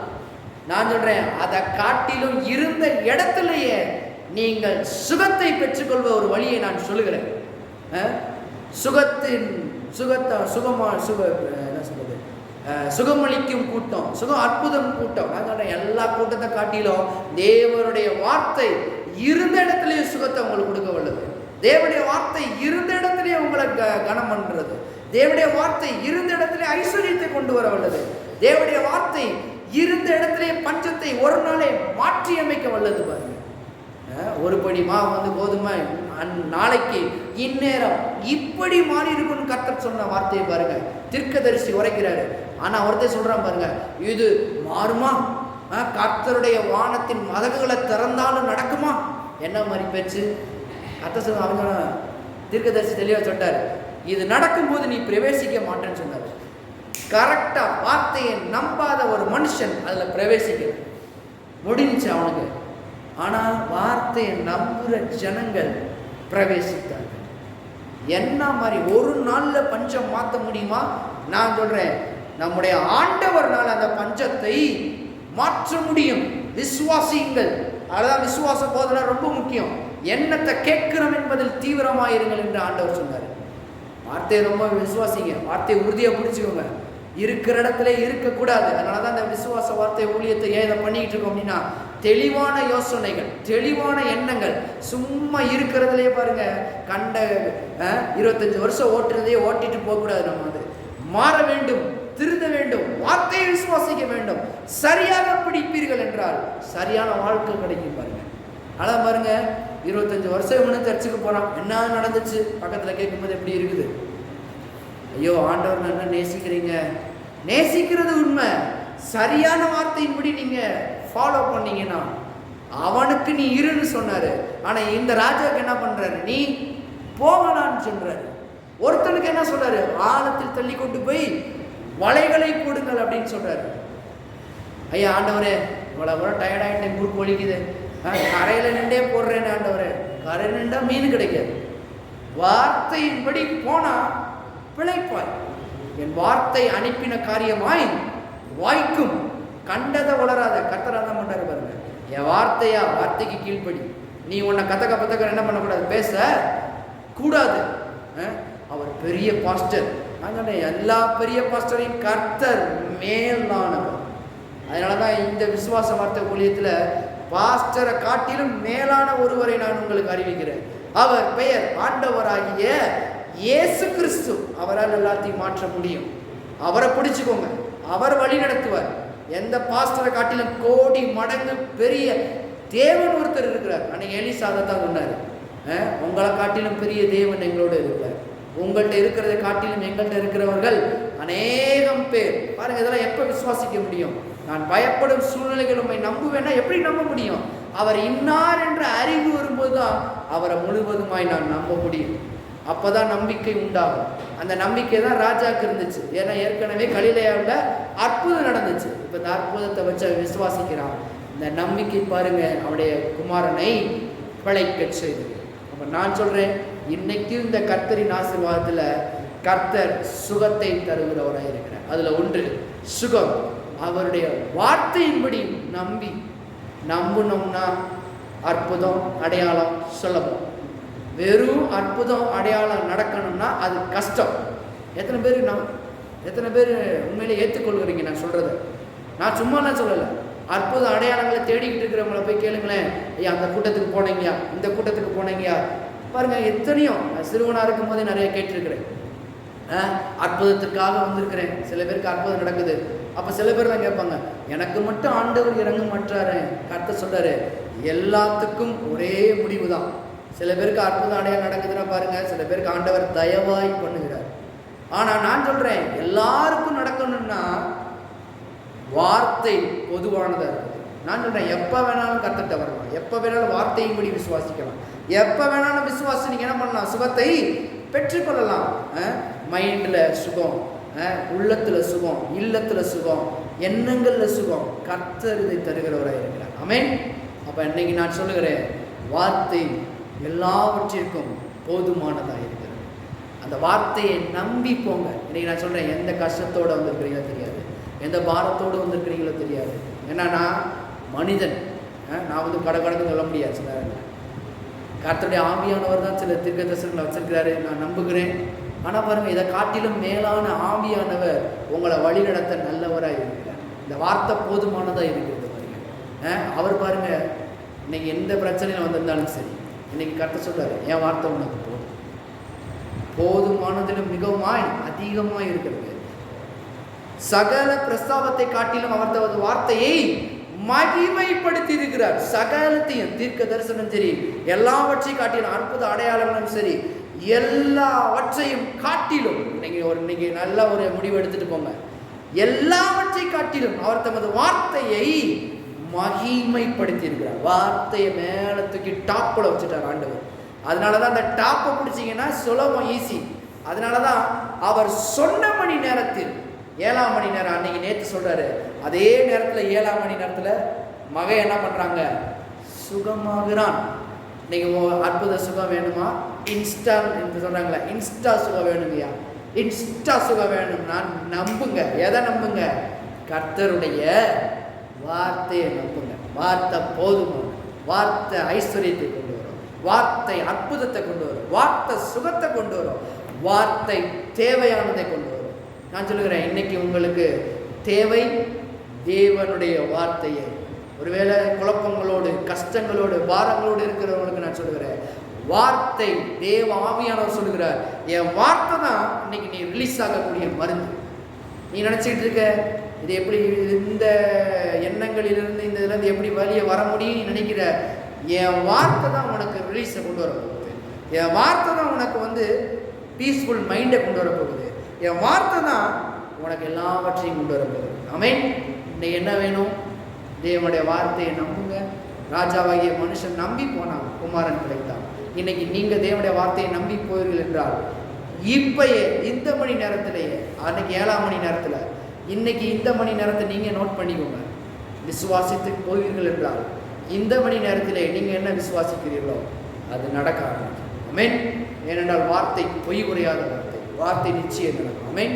நான் சொல்றேன், அதை காட்டிலும் இருந்த இடத்திலேயே நீங்கள் சுகத்தை பெற்றுக்கொள்வ ஒரு வழியை நான் சொல்லுகிறேன். சுகமளிக்கும் கூட்டம், அற்புதம் கூட்டம். நான் சொல்றேன், எல்லா கூட்டத்தை காட்டிலும் தேவனுடைய வார்த்தை இருந்த இடத்திலேயே சுகத்தை உங்களுக்கு கொடுக்க வல்லது. தேவனுடைய வார்த்தை இருந்த இடத்திலேயே உங்களை கனம் பண்றது. தேவனுடைய வார்த்தை இருந்த இடத்திலே ஐஸ்வர்யத்தை கொண்டு வர வல்லது. தேவனுடைய வார்த்தை இருந்த இடத்திலே பஞ்சத்தை ஒரு நாளே மாற்றி அமைக்க வல்லது. பாருங்க, ஒரு படி மாவு வந்து கோதுமை நாளைக்கு இந்நேரம் இப்படி மாறி இருக்குன்னு கர்த்தர் சொன்ன வார்த்தையை பாருங்க, தீர்க்கதரிசி உரைக்கிறாரு. ஆனா ஒருத்தர் சொல்றான் பாருங்க, இது மாறுமா? கர்த்தருடைய வானத்தின் மதகுகளை திறந்தாலும் நடக்குமா? என்ன மாதிரி பேச்சு? கர்த்தர் சொல்ல, அவங்க தீர்க்கதரிசி தெளிவா சொல்லிட்டாரு, இது நடக்கும்போது நீ பிரவேசிக்க மாட்டேன்னு சொன்னார். கரெக்டா வார்த்தையை நம்பாத ஒரு மனுஷன் அதுல பிரவேசிக்க முடிஞ்சு அவனுக்கு. ஆனா வார்த்தையை நம்புற ஜனங்கள் பிரவேசித்தார்கள். என்ன மாதிரி ஒரு நாள்ல பஞ்சம் மாற்ற முடியுமா? நான் சொல்றேன், நம்முடைய ஆண்டவர்னால அந்த பஞ்சத்தை மாற்ற முடியும். விசுவாசியுங்கள். அதான் விசுவாச போதனை ரொம்ப முக்கியம். என்னத்தை கேட்கிறோம் என்பதில் தீவிரமாயிருங்கள் என்று ஆண்டவர் சொன்னார். வார்த்தையை ரொம்ப விசுவாசிங்க, வார்த்தையை உறுதியாக பிடிச்சிக்கோங்க. இருக்கிற இடத்துல இருக்கக்கூடாது. அதனால தான் இந்த விசுவாச வார்த்தை ஊழியத்தை ஏன் இதை பண்ணிக்கிட்டு இருக்கோம் அப்படின்னா, தெளிவான யோசனைகள், தெளிவான எண்ணங்கள். சும்மா இருக்கிறதுலையே பாருங்க, கண்ட 25 வருஷம் ஓட்டுறதையே ஓட்டிட்டு போகக்கூடாது. நம்ம அது மாற வேண்டும், திருந்த வேண்டும், வார்த்தையை விசுவாசிக்க வேண்டும். சரியாக பிடிப்பீர்கள் என்றால் சரியான வாழ்க்கை கிடைக்கும். பாருங்க, அதான் பாருங்க, 25 வருஷம் இவனு சர்ச்சுக்கு போறான், என்ன நடந்துச்சு பக்கத்துல கேட்கும்போது எப்படி இருக்குது? ஐயோ, ஆண்டவர் என்ன நேசிக்கிறீங்க, நேசிக்கிறது உண்மை. சரியான வார்த்தையின்படி நீங்க ஃபாலோ பண்ணீங்கன்னா அவனுக்கு நீ இருன்னு சொன்னாரு. ஆனா இந்த ராஜாவுக்கு என்ன பண்றாரு? நீ போகலான்னு சொல்றாரு. ஒருத்தனுக்கு என்ன சொல்றாரு? ஆழத்தில் தள்ளி கொண்டு போய் வலைகளை போடுங்கள் அப்படின்னு சொல்றாரு. ஐயா ஆண்டவரே, இவ்வளவு கூட டயர்ட் ஆகிட்டேன், குறுக்கு ஒழிக்குது, கரையில நின்றே போடுறேன் ஆண்டவரே. கரை நின்றா மீன் கிடைக்காது. வார்த்தையின்படி போனா பிழைப்பாய். என் வார்த்தை அனுப்பின காரியமாய் வாய்க்கும். கண்டதை வளராத. கர்த்தராக பண்றாரு பாருங்க. என் வார்த்தையா, வார்த்தைக்கு கீழ்ப்படி. நீ உன்னை கத்தக்க என்ன பண்ணக்கூடாது, பேச கூடாது. அவர் பெரிய பாஸ்டர். நான் சொன்னேன், எல்லா பெரிய பாஸ்டரையும் கர்த்தர் மேலானவர். அதனால தான் இந்த விசுவாச வார்த்தை ஊழியத்தில் பாஸ்டரை காட்டிலும் மேலான ஒருவரை நான் உங்களுக்கு அறிவிக்கிறேன். அவர் பெயர் ஆண்டவராகிய இயேசு கிறிஸ்து. அவரால் எல்லாத்தையும் மாற்ற முடியும். அவரை பிடிச்சுக்கோங்க, அவர் வழி நடத்துவார். எந்த பாஸ்டரை காட்டிலும் கோடி மடங்கு பெரிய தேவன் ஒருத்தர் இருக்கிறார். அன்னைக்கு எலிசா தான் சொன்னார், உங்களை காட்டிலும் பெரிய தேவன் எங்களோட இருக்கிறார். உங்கள்கிட்ட இருக்கிறத காட்டிலும் எங்கள்கிட்ட இருக்கிறவர்கள் அநேகம் பேர். பாருங்க, இதெல்லாம் எப்போ விசுவாசிக்க முடியும்? நான் பயப்படும் சூழ்நிலைகள் உண்மை நம்புவேன்னா எப்படி நம்ப முடியும்? அவர் இன்னார் என்ற அறிவு வரும்போது தான் அவரை முழுவதுமாய் நான் நம்ப முடியும். அப்போதான் நம்பிக்கை உண்டாகும். அந்த நம்பிக்கை தான் ராஜாவுக்கு இருந்துச்சு. ஏன்னா ஏற்கனவே கலிலேயாவில் அற்புதம் நடந்துச்சு. இப்போ இந்த அற்புதத்தை வச்சு விசுவாசிக்கிறான். இந்த நம்பிக்கை பாருங்க அவனுடைய குமாரனை பிழைக்க செய்தது. அப்போ நான் சொல்கிறேன், இன்னைக்கும் இந்த கர்த்தரின் ஆசீர்வாதத்தில் கர்த்தர் சுகத்தை தருகிறவராக இருக்கிறார். அதில் ஒன்று சுகம். அவருடைய வார்த்தையின்படி நம்பினோம்னா அற்புதம் அடையாளம் சுலபம். வெறும் அற்புதம் அடையாளம் நடக்கணும்னா அது கஷ்டம். எத்தனை பேர் உண்மையிலே ஏற்றுக்கொள்கிறீங்க நான் சொல்கிறத? நான் சும்மாலாம் சொல்லலை. அற்புத அடையாளங்களை தேடிக்கிட்டு இருக்கிறவங்கள போய் கேளுங்களேன். ஐயா, அந்த கூட்டத்துக்கு போனீங்கயா, இந்த கூட்டத்துக்கு போனீங்கயா. பாருங்கள், எத்தனையோ சிறுவனாக இருக்கும் போதே நிறைய கேட்டிருக்கிறேன். அற்புதத்துக்காக வந்திருக்கிறேன். சில பேருக்கு அற்புதம் நடக்குது. அப்போ சில பேர் தான் கேட்பாங்க, எனக்கு மட்டும் ஆண்டவர் இறங்க மாட்டாரு. கர்த்தர் சொல்றாரு, எல்லாத்துக்கும் ஒரே முடிவு தான். சில பேருக்கு அற்புதம் அடையாளம் நடக்குதுன்னா பாருங்க, சில பேருக்கு ஆண்டவர் தயவாய் பண்ணுகிறார். ஆனால் நான் சொல்றேன், எல்லாருக்கும் நடக்கணும்னா வார்த்தை பொதுவானதாக இருக்குது. நான் சொல்றேன், எப்போ வேணாலும் கர்த்தர்ட்ட வரலாம், எப்போ வேணாலும் வார்த்தையின்படி விசுவாசிக்கலாம், எப்போ வேணாலும் விசுவாசி நீங்கள் என்ன பண்ணலாம், சுகத்தை பெற்றுக்கொள்ளலாம். மைண்டில் சுகம், உள்ளத்தில் சுகம், இல்லத்தில் சுகம், எண்ணங்களில் சுகம். கர்த்தர் இதை தருகிறவராக இருக்கிறார். ஆமென். அப்போ இன்னைக்கு நான் சொல்லுகிறேன், வார்த்தை எல்லாவற்றிற்கும் போதுமானதாக இருக்கிறது. அந்த வார்த்தையை நம்பி போங்க. இன்னைக்கு நான் சொல்கிறேன், எந்த கஷ்டத்தோடு வந்திருக்கிறீங்களோ தெரியாது, எந்த பாரத்தோடு வந்திருக்கிறீங்களோ தெரியாது. என்னன்னா மனிதன், நான் வந்து கடற்கடக்கு சொல்ல முடியாது. சில கர்த்தருடைய ஆவியானவர் தான் சில தீர்க்க தரிசனங்களை வச்சிருக்கிறாரு, நான் நம்புகிறேன். ஆனால் பாருங்கள், இதை காட்டிலும் மேலான ஆவியானவர் உங்களை வழி நடத்த நல்லவராக இருக்கிறார். இந்த வார்த்தை போதுமானதாக இருக்கிறது. பாருங்க, அவர் பாருங்க, இன்னைக்கு எந்த பிரச்சனையில் வந்திருந்தாலும் சரி, இன்னைக்கு கர்த்தர் சொல்றாரு, என் வார்த்தை உனக்கு போதுமானதிலும் மிகவும் அதிகமாக இருக்கிறது. சகல பிரஸ்தாபத்தை காட்டிலும் அவர் தனது வார்த்தையை மகிமைப்படுத்தி இருக்கிறார். சகலத்தையும், தீர்க்க தரிசனம் சரி, எல்லாவற்றையும் காட்டிலும், அற்புத அடையாளங்களும் சரி, எல்லாவற்றையும் காட்டிலும், இன்னைக்கு நல்ல ஒரு முடிவு எடுத்துட்டு போங்க, எல்லாவற்றை காட்டிலும் அவர் தமது வார்த்தையை மகிமைப்படுத்தி இருக்கிறார். வார்த்தையை மேலே தூக்கி டாப்பில் வச்சுட்டார் ஆண்டவர். அதனாலதான் அந்த டாப்பை பிடிச்சிங்கன்னா சுலபம், ஈஸி. அதனாலதான் அவர் சொன்ன மணி நேரத்தில், 7ஆம் மணி நேரம், அன்னைக்கு நேற்று சொல்றாரு, அதே நேரத்தில் 7ஆம் மணி நேரத்தில் மகன் என்ன பண்றாங்க, சுகமாகிறான். இன்னைக்கு அற்புத சுகம் வேணுமா, இன்ஸ்டா என்று சொல்றாங்களே, இன்ஸ்டா சுகம் வேணுங்கய்யா, இன்ஸ்டா சுகம் வேணும்னா நம்புங்க. எதை நம்புங்க? கர்த்தருடைய வார்த்தையை நம்புங்க. வார்த்தை போதுமா? வார்த்தை ஐஸ்வர்யத்தை கொண்டு வரும், வார்த்தை அற்புதத்தை கொண்டு வரும், வார்த்தை சுகத்தை கொண்டு வரும், வார்த்தை தேவையானதை கொண்டு வரும். நான் சொல்லுகிறேன், இன்னைக்கு உங்களுக்கு தேவை தேவனுடைய வார்த்தையை. ஒருவேளை குழப்பங்களோடு, கஷ்டங்களோடு, பாரங்களோடு இருக்கிறவங்களுக்கு நான் சொல்லுகிறேன், வார்த்தை தேவ ஆவியானவர் சொல்லுகிறார், என் வார்த்தை தான் இன்னைக்கு நீ ரிலீஸ் ஆகக்கூடிய மருந்து. நீ நினச்சிக்கிட்டு இருக்க, இது எப்படி இந்த எண்ணங்களிலிருந்து, இந்த இதுலேருந்து எப்படி வெளியே வர முடியும் நீ நினைக்கிற, என் வார்த்தை தான் உனக்கு ரிலீஸை கொண்டு வர போகுது. என் வார்த்தை தான் உனக்கு வந்து பீஸ்ஃபுல் மைண்டை கொண்டு வர போகுது. என் வார்த்தை தான் உனக்கு எல்லாவற்றையும் கொண்டு வர போகுது. ஆமென். இன்னைக்கு என்ன வேணும்? தேவனுடைய வார்த்தையை நம்புங்க. ராஜாவாகிய மனுஷன் நம்பி போனான், குமாரன் கிடைத்தான். இன்னைக்கு நீங்கள் தேவனுடைய வார்த்தையை நம்பி போவீர்கள் என்றால், இப்பயே இந்த மணி நேரத்திலேயே, அன்னைக்கு 7ஆம் மணி நேரத்தில், இன்னைக்கு இந்த மணி நேரத்தை நீங்கள் நோட் பண்ணிக்கோங்க. விசுவாசித்து போவீர்கள் என்றால், இந்த மணி நேரத்திலே நீங்கள் என்ன விசுவாசிக்கிறீர்களோ அது நடக்க ஆரம்பிக்கும். ஆமென். ஏனென்றால் வார்த்தை பொய் குறையாத வார்த்தை, வார்த்தை நிச்சயம் நடக்கும். ஆமென்.